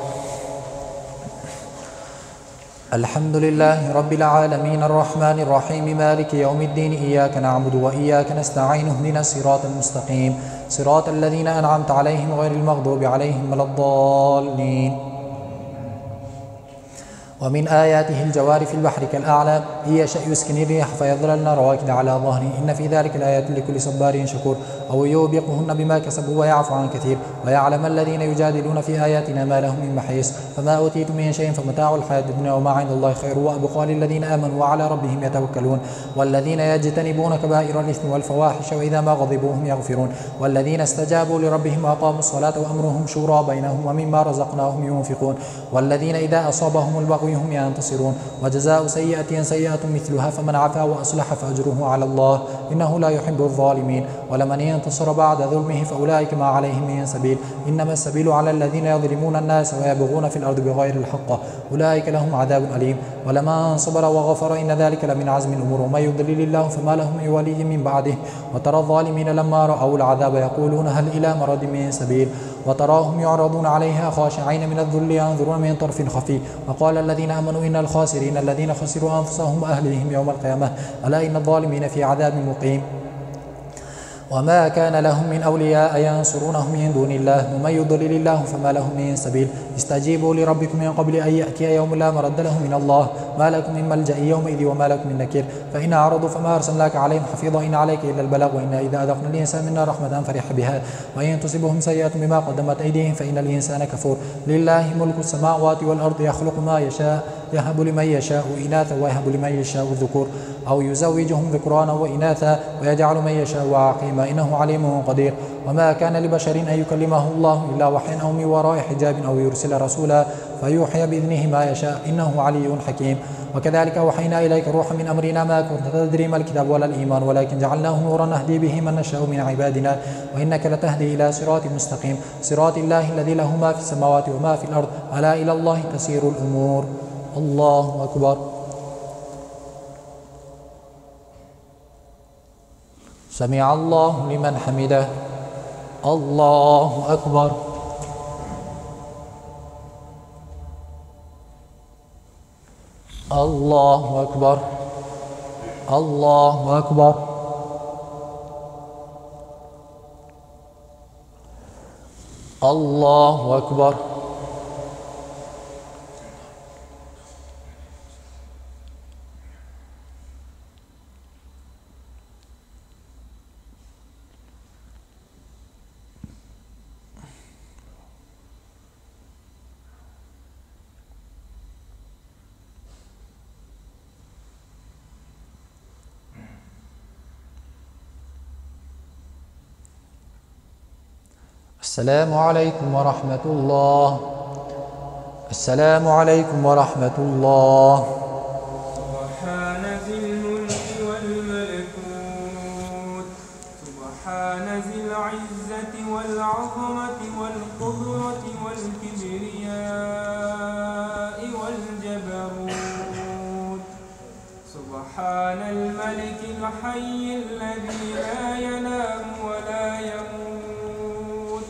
الحمد لله رب العالمين الرحمن الرحيم مالك يوم الدين إياك نعبد وإياك نستعين اهدنا الصراط المستقيم صراط الذين أنعمت عليهم غير المغضوب عليهم ولا الضالين. ومن آياته الجوار في البحر كالأعلام إن يشأ يسكن الريح فيظللن رواكد على ظهره إن في ذلك الآيات لكل صبار شكور. أو يوبقهن بما كسبوا ويعفو عن كثير ويعلم الذين يجادلون في آياتنا ما لهم من محيص. فما أوتيتم من شيء فمتاع الحياة الدنيا وما عند الله خير وأبقى للذين آمنوا وعلى ربهم يتوكلون. والذين يجتنبون كبائر الإثم والفواحش وإذا ما غضبوا هم يغفرون. والذين استجابوا لربهم وأقاموا الصلاة وأمرهم شورى بينهم ومما رزقناهم ينفقون. والذين إذا أصابهم البغي هم ينتصرون. وجزاء سيئة سيئة مثلها فمن عفا وأصلح فأجره على الله إنه لا يحب الظالمين. ولمن ينتصر بعد ظلمه فأولئك ما عليهم من سبيل إنما السبيل على الذين يظلمون الناس ويبغون في الأرض بغير الحق أولئك لهم عذاب أليم. ولمن صبر وغفر إن ذلك لمن عزم الأمور. ومن يضلل الله فما له من ولي من بعده. وترى الظالمين لما رأوا العذاب يقولون هل إلى مرد من سبيل وتراهم يعرضون عليها خاشعين من الذل ينظرون من طرف خفي. وقال الذين آمنوا إن الخاسرين الذين خسروا أنفسهم وأهليهم يوم القيامة ألا إن الظالمين في عذاب مقيم. وما كان لهم من أولياء ينصرونهم من دون الله ومن يضلل الله فما له من سبيل. استجيبوا لربكم من قبل أن يأتي يوم لا مرد له من الله ما لكم من ملجأ يومئذ وما لكم من نكير. فإن أعرضوا فما أرسلناك عليهم حفيظا إن عليك إلا البلاغ وإنا إذا أذقنا الإنسان منا رحمة فرح بها وإن تصبهم سيئة بما قدمت أيديهم فإن الإنسان كفور. لله ملك السماوات والأرض يخلق ما يشاء يهب لمن يشاء إناثا ويهب لمن يشاء الذكور أو يزوجهم ذكرانا وإناثا ويجعل من يشاء عقيما إنه عليم قدير. وما كان لبشر أن يكلمه الله إلا وحيا أو من وراء حجاب أو يرسل رسولا فيوحي بإذنه ما يشاء إنه علي حكيم. وكذلك أوحينا إليك روحا من أمرنا ما كنت تدري ما الكتاب ولا الإيمان ولكن جعلناه نورا نهدي به من نشاء من عبادنا وإنك لتهدي إلى صراط مستقيم صراط الله الذي له ما في السماوات وما في الأرض ألا إلى الله تسير الأمور. الله أكبر. سمع الله لمن حمده. الله أكبر. الله أكبر. الله أكبر. الله أكبر. السلام عليكم ورحمة الله. السلام عليكم ورحمة الله.
سبحان ذي الملك والملكوت سبحان ذي العزة والعظمة والقدرة والكبرياء والجبروت سبحان الملك الحي الذي لا ينام ولا يموت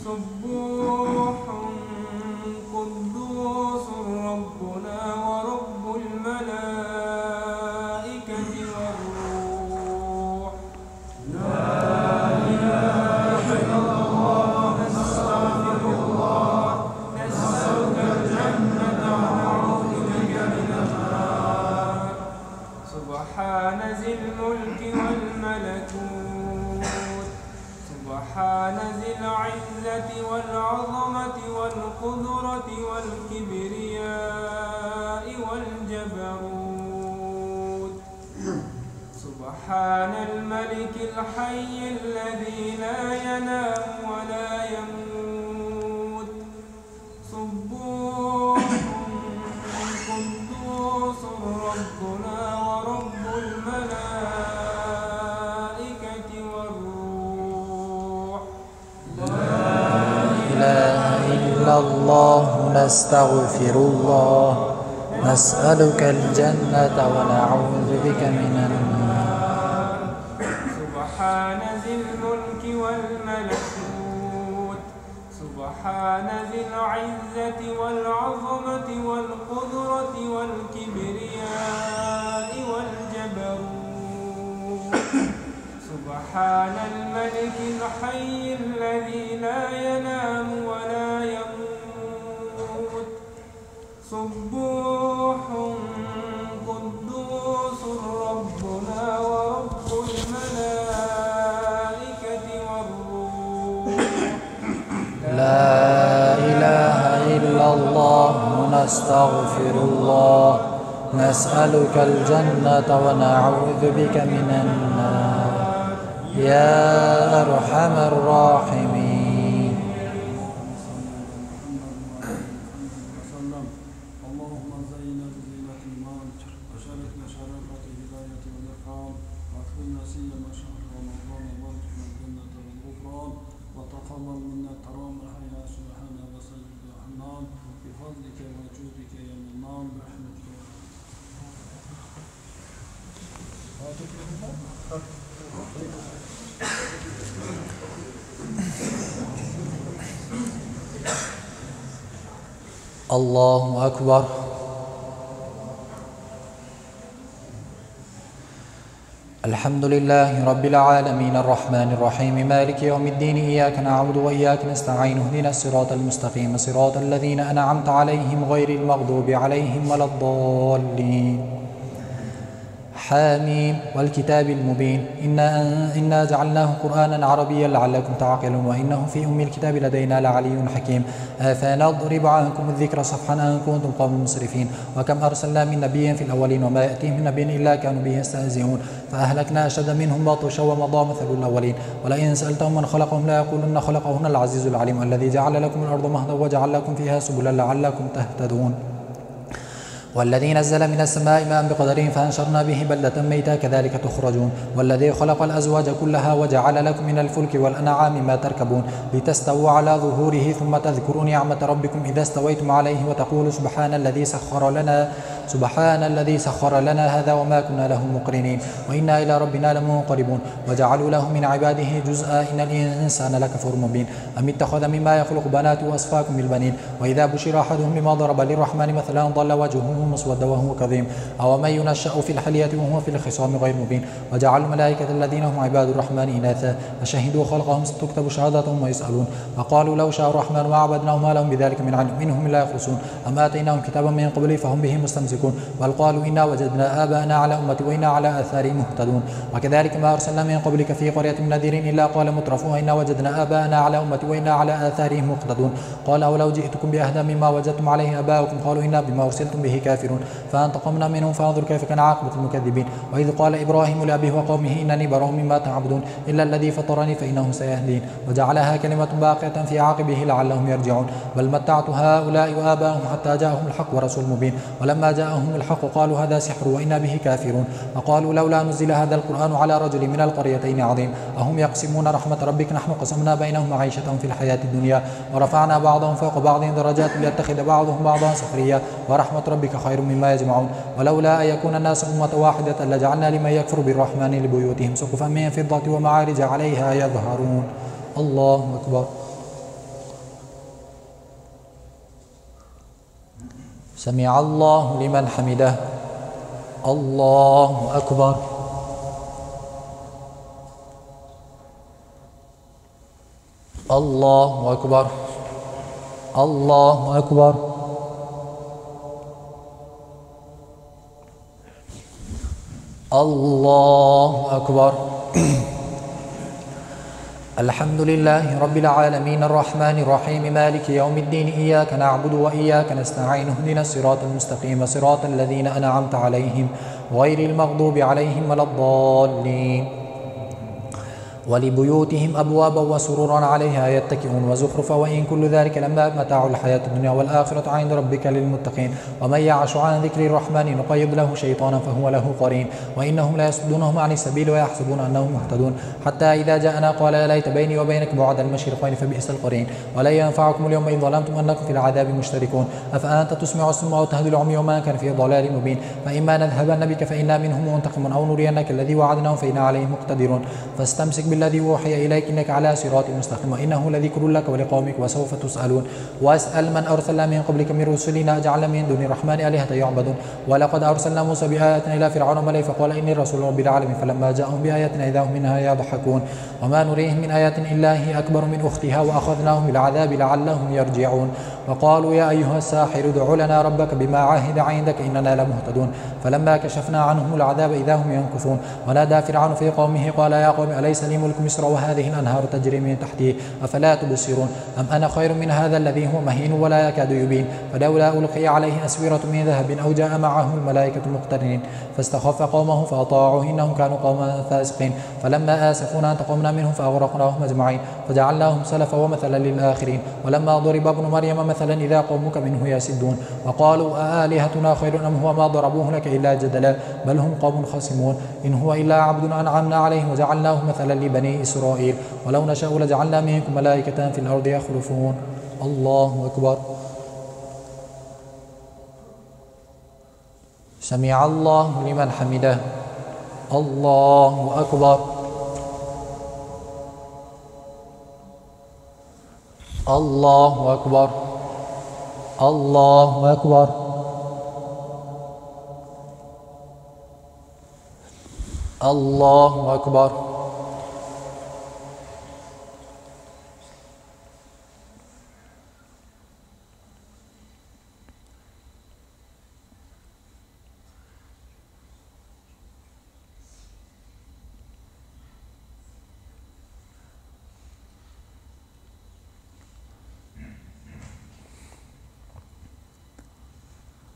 سبوح قدوس ربنا ورب الملائكة والروح لا إله إلا الله نستغفر الله نسألك الجنة ونعوذ بك من النار سبحان ذي الملك والملكوت سبحان ذي العزة والعظمة والقدرة والكبرياء والجبروت سبحان الملك الحي الذي لا ينام ولا يموت سبوح قدوس ربنا ورب الملائكة والروح
إلا الله نستغفر الله نسألك الجنة ونعوذ بك من النار.
سبحان ذي الملك والملكوت سبحان ذي العزة والعظمة والقدرة والكبرياء والجبروت سبحان الملك الحي الذي لا ينام ولا يموت سبوح قدوس ربنا ورب الملائكة والروح
لا إله إلا الله نستغفر الله نسألك الجنة ونعوذ بك من النار يا أرحم الراحمين.
اللهم وسلم شهر رمضان وارزقنا الجنة والغفران وتقبل منا الترام الحياة سبحانه وسلم الرحمن بفضلك وجودك يا منان برحمتك
الله أكبر. الحمد لله رب العالمين الرحمن الرحيم مالك يوم الدين إياك نعبد وإياك نستعين اهدنا الصراط المستقيم صراط الذين أنعمت عليهم غير المغضوب عليهم ولا الضالين. حاميم والكتاب المبين إنا جعلناه قرآنا عربيا لعلكم تعقلون وإنه في أم الكتاب لدينا لعلي حكيم. أفنضرب عنكم الذكر صفحا أن كنتم قوم مسرفين وكم أرسلنا من نبي في الأولين وما يأتيهم من نبي إلا كانوا به يستهزئون فأهلكنا أشد منهم بطشا ومضى مثل الأولين ولئن سألتهم من خلقهم لا يقولن خلقهن العزيز العليم الذي جعل لكم الأرض مهدا وجعل لكم فيها سبلا لعلكم تهتدون والذي نزل من السماء ماء بقدر فأنشرنا به بلدة ميتا كذلك تخرجون والذي خلق الأزواج كلها وجعل لكم من الفلك والأنعام ما تركبون لتستووا على ظهوره ثم تذكروا نعمة ربكم إذا استويتم عليه وتقولوا سبحان الذي سخر لنا هذا وما كنا له مقرنين وإنا إلى ربنا لمنقلبون وجعلوا له من عباده جزءا إن الإنسان لكفور مبين أم اتخذ مما يخلق بنات وأصفاكم بالبنين وإذا بشر أحدهم بما ضرب للرحمن مثلا ضل وجهه مسودا وهو كظيم أو من ينشأ في الحلية وهو في الخصام غير مبين وجعلوا الملائكة الذين هم عباد الرحمن إناثا أشهدوا خلقهم ستكتب شهادتهم ويسألون وقالوا لو شاء الرحمن ما عبدناهم ما لهم بذلك من علم إنهم لا يخلصون أم آتيناهم كتابا من قبل فهم به مستمسكون بل قالوا إنا وجدنا آباءنا على أمة وإنا على آثارهم مهتدون وكذلك ما أرسلنا من قبلك في قرية من نذير إلا قال مترفوها إنا وجدنا آباءنا على أمة وإنا على آثارهم مقتدون قال أولو جئتكم بأهدى مما وجدتم عليه آباءكم قالوا إنا بما أرسلتم به كافرون فانتقمنا منهم فانظر كيف كان عاقبة المكذبين وإذ قال إبراهيم لأبيه وقومه إنني براء مما تعبدون إلا الذي فطرني فإنه سيهدين وجعلها كلمة باقية في عاقبه لعلهم يرجعون بل متعت هؤلاء وآباءهم حتى جاءهم الحق ورسول مبين ولما جاءهم الحق قالوا هذا سحر وإنا به كافرون وقالوا لولا نزل هذا القرآن على رجل من القريتين عظيم أهم يقسمون رحمة ربك نحن قسمنا بينهم معيشتهم في الحياة الدنيا ورفعنا بعضهم فوق بعض درجات ليتخذ بعضهم بعضا سخريا ورحمة ربك خير مما يجمعون ولولا أن يكون الناس أمة واحدة لجعلنا لمن يكفر بالرحمن لبيوتهم سقفا من فضة ومعارج عليها يظهرون. الله أكبر. سمع الله لمن حمده. الله أكبر. الله أكبر. الله أكبر. الله أكبر. الحمد لله رب العالمين الرحمن الرحيم مالك يوم الدين إياك نعبد وإياك نستعين اهدنا الصراط المستقيم صراط الذين أنعمت عليهم غير المغضوب عليهم ولا الضالين ولبيوتهم أبوابا وسرورا عليها يتكئون وزخرفا وإن كل ذلك لما متاع الحياة الدنيا والآخرة عند ربك للمتقين ومن يعش عن ذكر الرحمن نقيض له شيطانا فهو له قرين وإنهم لا يصدونهم عن السبيل ويحسبون أنهم مهتدون حتى إذا جاءنا قال يا ليت بيني وبينك بعد المشرقين فبئس القرين ولن ينفعكم اليوم إن ظلمتم أنكم في العذاب مشتركون أفأنت تسمع الصم أو تهدي العمي وما كان في ضلال مبين فإما نذهبن بك فإنا منهم منتقمون أو نرينك الذي وعدناهم فإنا عليه مقتدرون فاستمسك بالذي أوحي إليك إنك على صراط مستقيم وإنه لذكر لك ولقومك وسوف تسألون واسأل من أرسلنا من قبلك من رسلنا أجعلنا من دون الرحمن آلهة يعبدون ولقد أرسلنا موسى بآياتنا إلى فرعون وملئه فقال إني رسول رب العالمين فلما جاءهم بآياتنا إذا هم منها يضحكون وما نريهم من آيات إلا هي أكبر من أختها وأخذناهم بالعذاب لعلهم يرجعون وقالوا يا أيها الساحر ادع لنا ربك بما عاهد عندك إننا لمهتدون فلما كشفنا عنهم العذاب إذا هم ينكثون ونادى فرعون في قومه قال يا قوم أليس لي ملك مصر وهذه الأنهار تجري من تحته أفلا تبصرون أم أنا خير من هذا الذي هو مهين ولا يكاد يبين فلولا ألقي عليه أسورة من ذهب أو جاء معه الملائكة مقترنين فاستخف قومه فأطاعوه إنهم كانوا قوما فاسقين فلما آسفونا انتقمنا منهم فأغرقناهم أجمعين فجعلناهم سلفا ومثلا للآخرين ولما ضرب ابن مريم مثلا إذا قومك منه يسدون وقالوا أآلهتنا خير أم هو ما ضربوه لك إلا جدلا بل هم قوم خصمون إن هو إلا عبد أنعمنا عليه وجعلناه مثلا لبني إسرائيل ولو نشاء لجعلنا منكم ملائكة في الأرض يخلفون الله أكبر سمع الله لمن حمده الله أكبر الله أكبر الله أكبر الله أكبر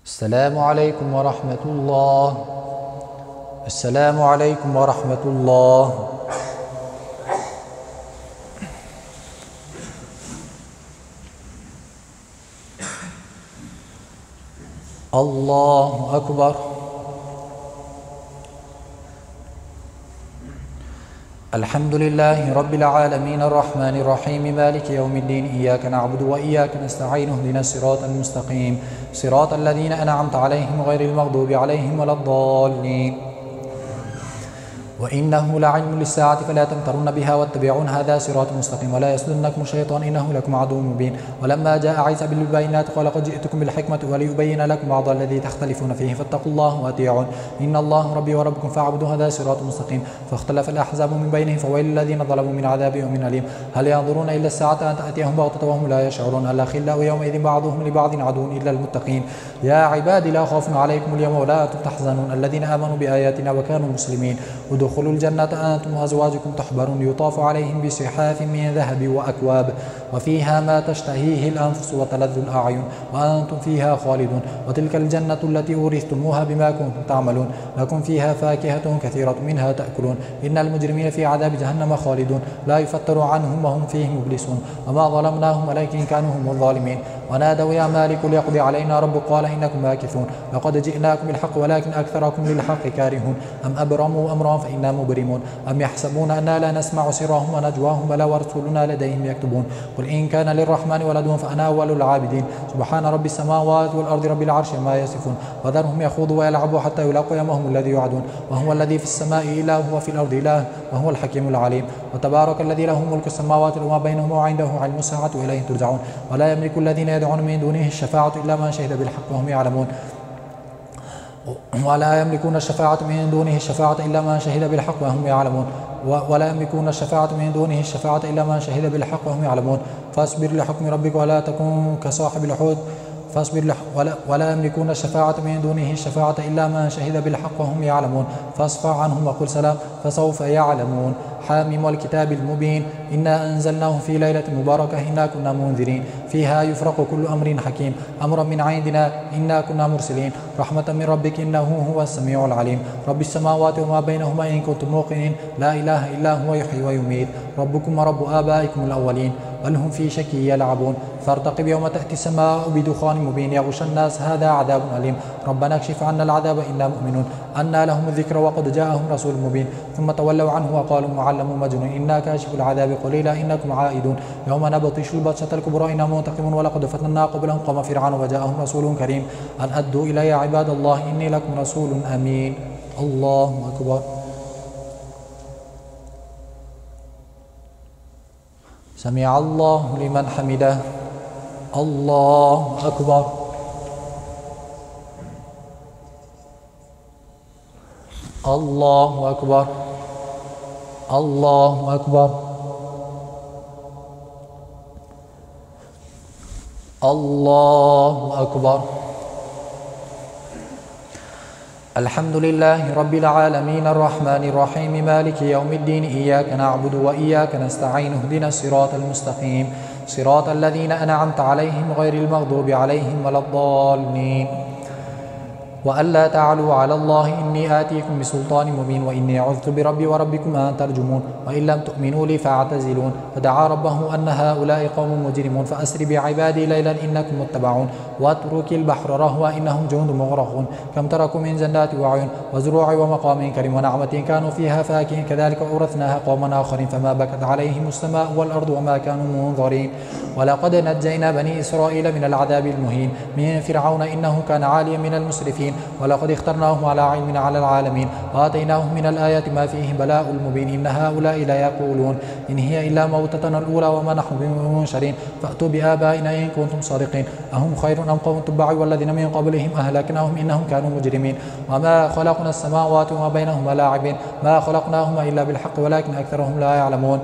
السلام عليكم ورحمة الله السلام عليكم ورحمة الله الله أكبر الحمد لله رب العالمين الرحمن الرحيم مالك يوم الدين إياك نعبد وإياك نستعين اهدنا الصراط المستقيم صراط الذين أنعمت عليهم غير المغضوب عليهم ولا الضالين وإنه لعلم للساعة فلا تمترن بها واتبعون هذا صراط مستقيم ولا يصدنكم الشيطان إنه لكم عدو مبين ولما جاء عيسى بالبينات قال قد جئتكم بالحكمة وليبين لكم بعض الذي تختلفون فيه فاتقوا الله وأطيعون إن الله ربي وربكم فاعبدوا هذا صراط مستقيم فاختلف الأحزاب من بينهم فويل الذين ظلموا من عذاب يوم أليم هل ينظرون إلا الساعة أن تأتيهم بغتة وهم لا يشعرون الأخلاء يومئذ بعضهم لبعض عدو إلا المتقين يا عبادي لا خوف عليكم اليوم ولا أنتم تحزنون الذين آمنوا بآياتنا وكانوا مسلمين ادخلوا الجنة أنتم وأزواجكم تحبرون يطاف عليهم بصحاف من ذهب وأكواب وفيها ما تشتهيه الأنفس وتلذ الأعين وأنتم فيها خالدون وتلك الجنة التي أورثتموها بما كنتم تعملون لكم فيها فاكهة كثيرة منها تأكلون إن المجرمين في عذاب جهنم خالدون لا يفتر عنهم وهم فيه مبلسون وما ظلمناهم ولكن كانوا هم الظالمين ونادوا يا مالك ليقضي علينا ربك قال إنكم ماكثون لقد جئناكم بالحق ولكن أكثركم للحق كارهون أم أبرموا أمرا فإنا مبرمون أم يحسبون أننا لا نسمع سرهم ونجواهم بلى ورسولنا لديهم يكتبون قل إن كان للرحمن ولد فأنا أول العابدين سبحان رب السماوات والأرض رب العرش ما يصفون وذرهم يخوضوا ويلعبوا حتى يلاقوا يومهم الذي يوعدون وهو الذي في السماء إله وفي الأرض إله وهو الحكيم العليم وتبارك الذي له ملك السماوات وما بينهما وعنده علم الساعة وإليه ترجعون ولا يملك الذين يدعون من دونه الشفاعة إلا من شهد بالحق وهم يعلمون ولا يملكون الشفاعة من دونه الشفاعة إلا من شهد بالحق وهم يعلمون ولا يملكون الشفاعة من دونه الشفاعة إلا من شهد بالحق وهم يعلمون فاصبر لحكم ربك ولا تكن كصاحب الحوت ولا يملكون الشفاعة من دونه الشفاعة إلا من شهد بالحق وهم يعلمون فاصفع عنهم وقل سلام فسوف يعلمون حامim والكتاب المبين إنا أنزلناه في ليلة مباركة إنا كنا منذرين فيها يفرق كل أمر حكيم أمرا من عندنا إنا كنا مرسلين رحمة من ربك إنه هو السميع العليم رب السماوات وما بينهما إن كنتم موقنين لا إله إلا هو يحيي ويميت ربكم ورب آبائكم الأولين بل هم في شك يلعبون فارتقب يوم تأتي السماء بدخان مبين يغشى الناس هذا عذاب أليم ربنا اكشف عنا العذاب إنا مؤمنون أنى لهم الذكر وقد جاءهم رسول مبين ثم تولوا عنه وقالوا معلم مجنون إنا كاشف العذاب قليلا إنكم عائدون يوم نبطش البطشة الكبرى إنا منتقمون ولقد فتنا قبلهم قوم فرعون وجاءهم رسول كريم أن أدوا إلي عباد الله إني لكم رسول أمين الله أكبر سمع الله لمن حمده الله أكبر الله أكبر الله أكبر الله أكبر الحمد لله رب العالمين الرحمن الرحيم مالك يوم الدين إياك نعبد وإياك نستعين اهدنا الصراط المستقيم صراط الذين أنعمت عليهم غير المغضوب عليهم ولا الضالين وألا تعلوا على الله إني آتيكم بسلطان مبين وإني عذت بربي وربكم أن ترجمون وإن لم تؤمنوا لي فاعتزلون فدعا ربه أن هؤلاء قوم مجرمون فأسر بعبادي ليلا إنكم متبعون واترك البحر رهوا إنهم جند مغرقون كم تركوا من جنات وعيون وزروع ومقام كريم ونعمة كانوا فيها فاكهين كذلك أورثناها قوما آخرين فما بكت عليهم السماء والأرض وما كانوا منظرين ولقد نجينا بني إسرائيل من العذاب المهين من فرعون إنه كان عاليا من المسرفين ولقد اخترناهم على علم على العالمين وآتيناهم من الآيات ما فيه بلاء المبين إن هؤلاء لا يقولون إن هي إلا موتتنا الأولى وما نحن بمنشرين فأتوا بآبائنا إن كنتم صادقين أهم خير أم قوم تبع والذين من قبلهم أهلكناهم إنهم كانوا مجرمين وما خلقنا السماوات وما بينهما لاعبين ما خلقناهما إلا بالحق ولكن أكثرهم لا يعلمون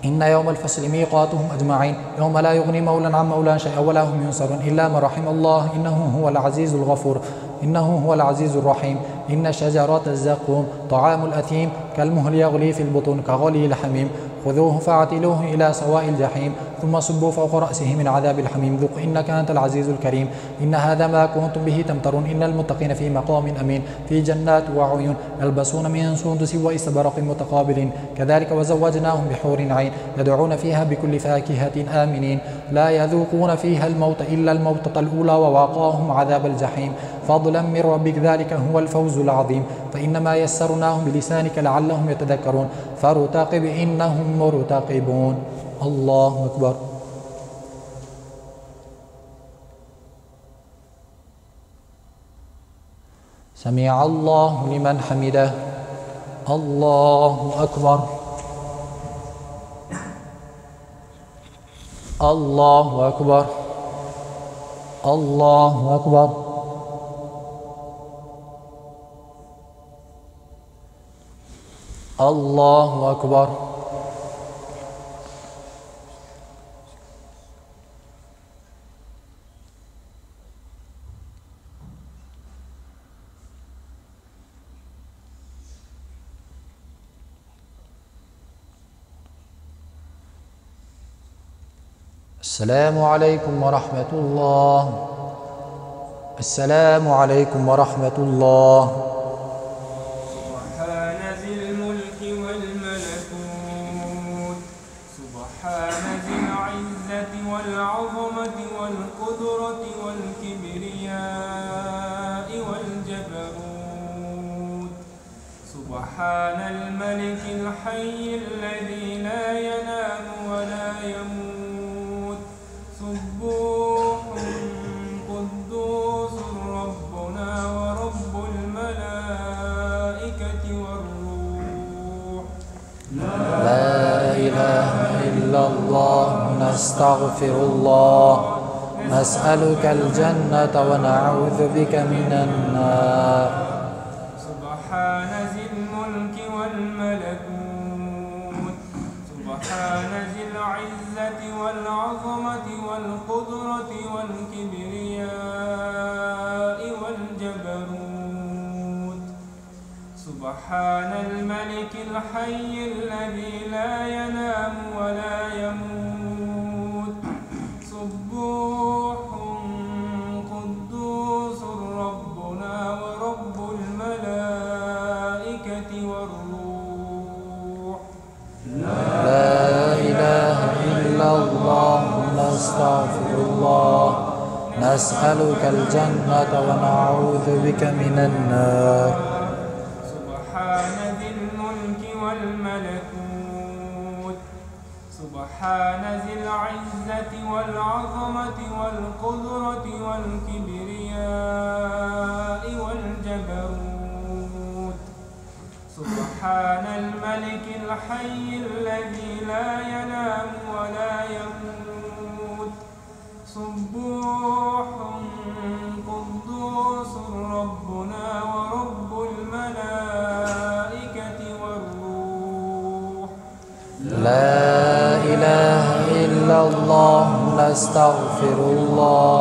إن يوم الفصل ميقاتهم أجمعين يوم لا يغني مولى عن مولى شيئا ولا هم ينصرون إلا من رحم الله إنه هو العزيز الغفور إنه هو العزيز الرحيم إن شجرة الزقوم طعام الأثيم كالمهل يغلي في البطون كغلي الحميم خذوه فاعتلوه إلى سواء الجحيم ثم صبوا فوق رأسه من عذاب الحميم ذق إنك أنت العزيز الكريم إن هذا ما كنتم به تمترون إن المتقين في مقام أمين في جنات وعيون يلبسون من سندس واستبرق متقابلين كذلك وزوجناهم بحور عين يدعون فيها بكل فاكهة آمنين لا يذوقون فيها الموت إلا الموتة الأولى ووقاهم عذاب الجحيم فضلا من ربك ذلك هو الفوز العظيم فإنما يسرناهم بلسانك لعلهم يتذكرون فارتقب إنهم مرتقبون الله أكبر سمع الله لمن حمده الله أكبر الله أكبر الله أكبر الله أكبر السلام عليكم ورحمة الله السلام عليكم ورحمة الله
سبحان ذي الملك والملكوت سبحان ذي العزة والعظمة والقدرة والكبرياء والجبروت سبحان الملك الحي الذي لا ينام ولا يموت سبوح قدوس ربنا ورب الملائكة والروح
لا إله إلا الله نستغفر الله نسألك الجنة ونعوذ بك من النار
سبحان ذي الملك والملكوت سبحان ذي العزة والعظمة والقدرة والكبرياء والجبروت سبحان الملك الحي الذي لا ينام ولا يموت سبوح قدوس ربنا ورب الملائكة والروح
لا إله إلا الله نستغفر الله نسألك الجنة ونعوذ بك من النار
سبحان ذي الملك والملكوت سبحان ذي العزة والعظمة والقدرة والكبرياء والجبروت سبحان الملك الحي الذي لا ينام ولا يموت سبوح قدوس ربنا ورب الملائكة والروح
لا إله إلا الله نستغفر الله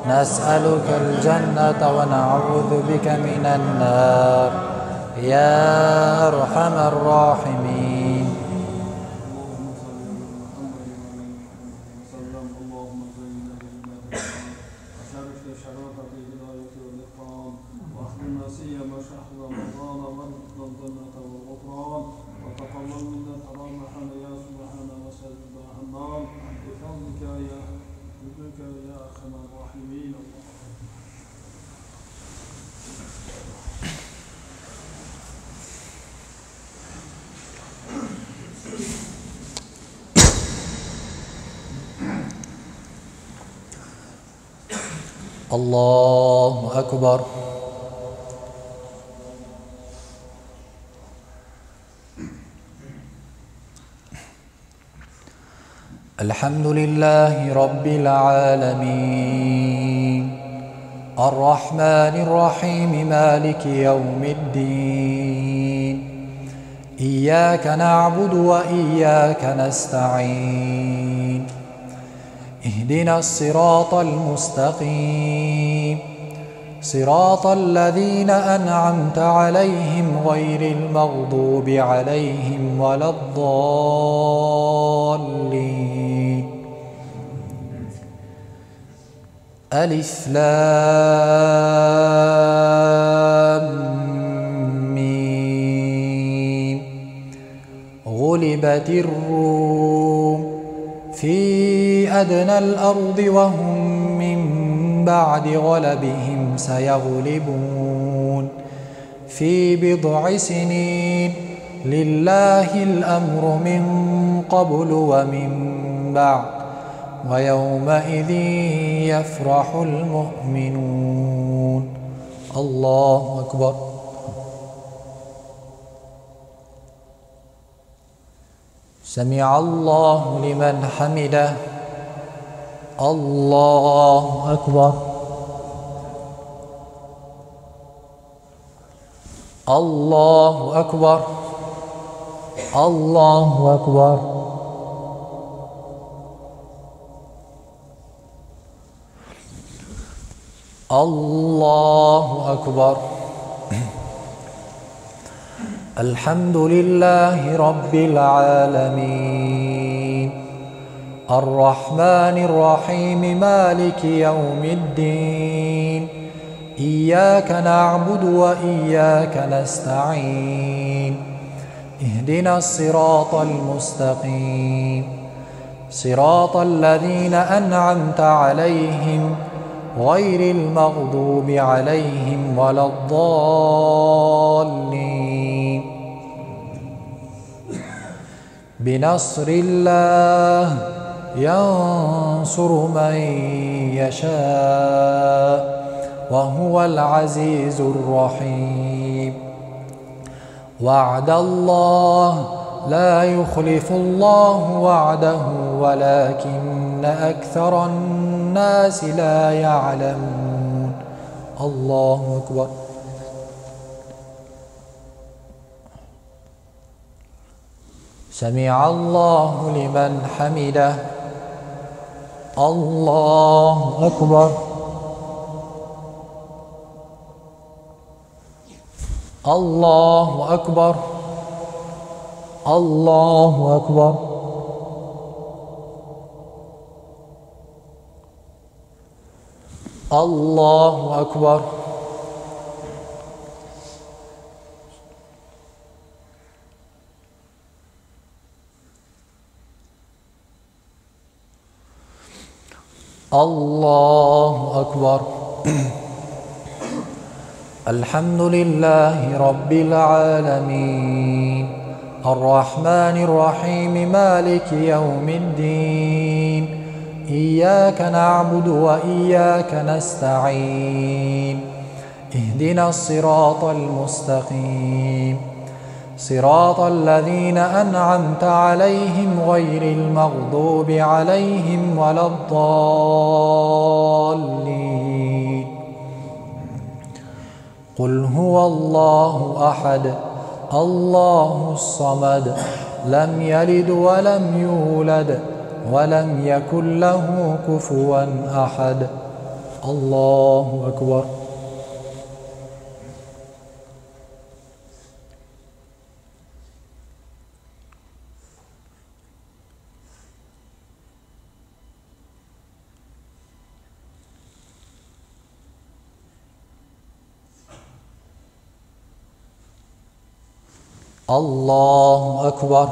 نسألك الجنة ونعوذ بك من النار يا أرحم الراحمين. الله أكبر. الحمد لله رب العالمين الرحمن الرحيم مالك يوم الدين إياك نعبد وإياك نستعين اهدنا الصراط المستقيم صراط الذين أنعمت عليهم غير المغضوب عليهم ولا الضالين. ألف لام ميم غلبت الروم في أدنى الأرض وهم من بعد غلبهم سيغلبون في بضع سنين لله الأمر من قبل ومن بعد ويومئذ يفرح المؤمنون. الله أكبر. سمع الله لمن حمده. الله أكبر. الله أكبر. الله أكبر. الله أكبر. الحمد لله رب العالمين الرحمن الرحيم مالك يوم الدين إياك نعبد وإياك نستعين اهدنا الصراط المستقيم صراط الذين أنعمت عليهم غير المغضوب عليهم ولا الضالين. بنصر الله ينصر من يشاء وهو العزيز الرحيم. وعد الله لا يخلف الله وعده ولكن أكثر الناس لا يعلمون. الله أكبر. سمع الله لمن حمده. الله أكبر. الله أكبر. الله أكبر. الله أكبر. الله أكبر. الحمد لله رب العالمين الرحمن الرحيم مالك يوم الدين إياك نعبد وإياك نستعين اهدنا الصراط المستقيم صراط الذين أنعمت عليهم غير المغضوب عليهم ولا الضالين. قل هو الله أحد الله الصمد لم يلد ولم يولد ولم يكن له كفوا أحد. الله أكبر. الله أكبر.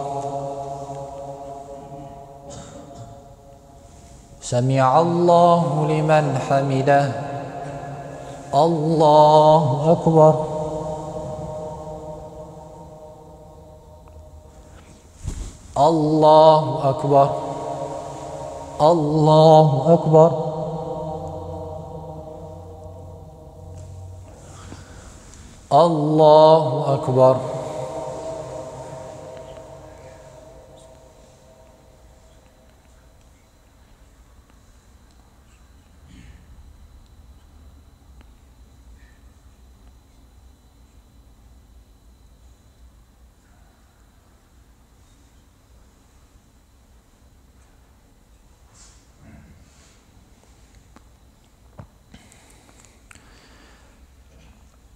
سمع الله لمن حمده. الله أكبر. الله أكبر. الله أكبر. الله أكبر.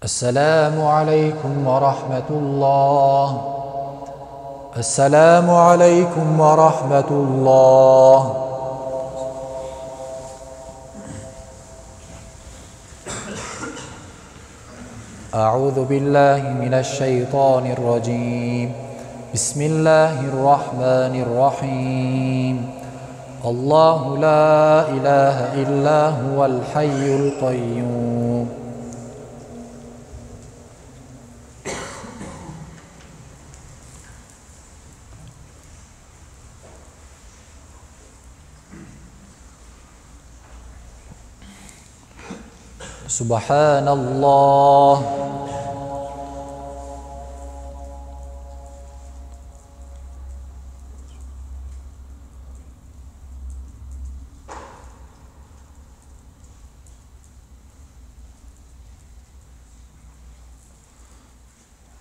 السلام عليكم ورحمة الله. السلام عليكم ورحمة الله. أعوذ بالله من الشيطان الرجيم. بسم الله الرحمن الرحيم. الله لا إله إلا هو الحي القيوم. سبحان الله.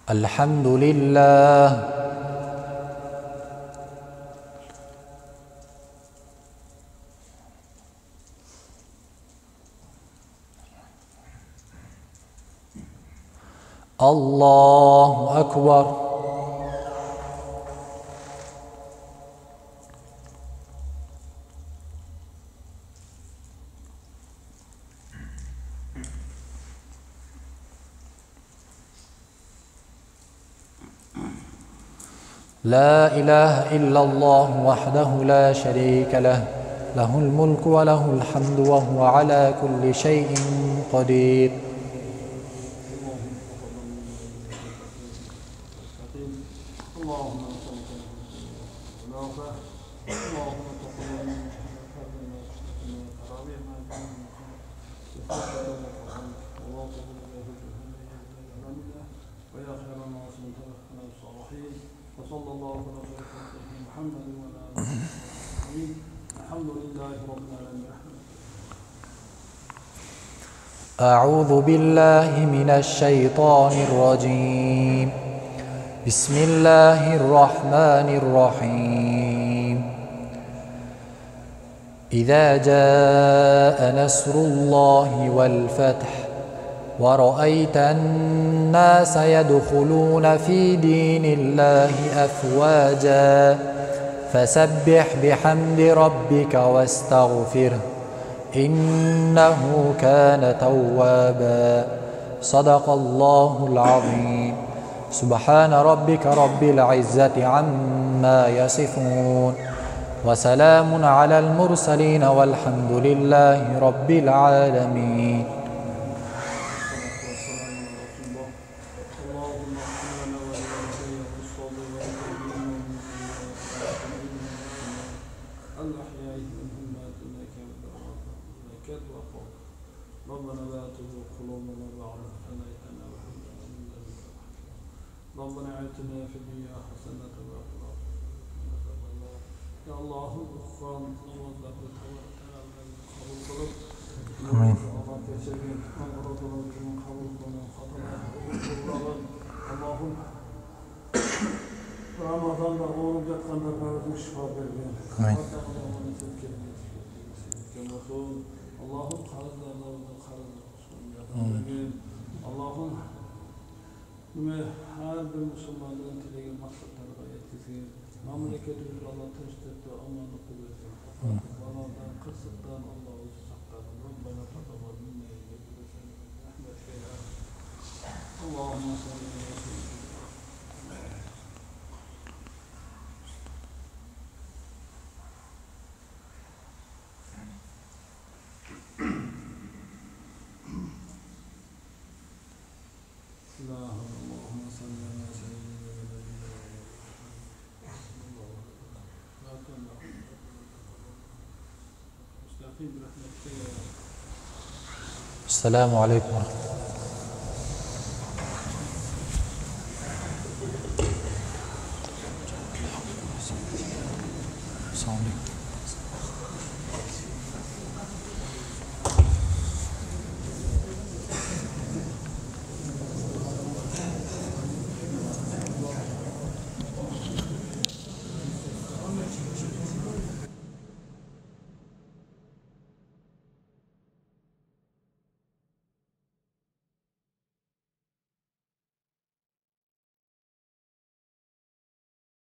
الحمد لله. الله أكبر. لا إله إلا الله وحده لا شريك له، له الملك وله الحمد وهو على كل شيء قدير. أعوذ بالله من الشيطان الرجيم. بسم الله الرحمن الرحيم. إذا جاء نصر الله والفتح ورأيت الناس يدخلون في دين الله أفواجا فسبح بحمد ربك واستغفره إنه كان توابا. صدق الله العظيم. سبحان ربك رب العزة عما يصفون وسلام على المرسلين والحمد لله رب العالمين.
ربنا آتنا في الدنيا حسنة وفي الآخرة يا الله غفران الله
آمين.
اللهم Ramazan'da oruç yatanlarımızın şifa vermeyin.
Amin.
Allah'ın kararlarını kararlarını Allah'ın her bir Müslümanın tilegi maksatlarına yetkisi memleketimiz Allah teştitte amanı kudreti Allah'tan kısıttan Allah'ı saklarım Rabbena taqabbal minna inneke rahmetke ya Allahümme salli ala seyyidina اللهم صل على سيدنا
السلام عليكم ورحمة الله. السلام عليكم.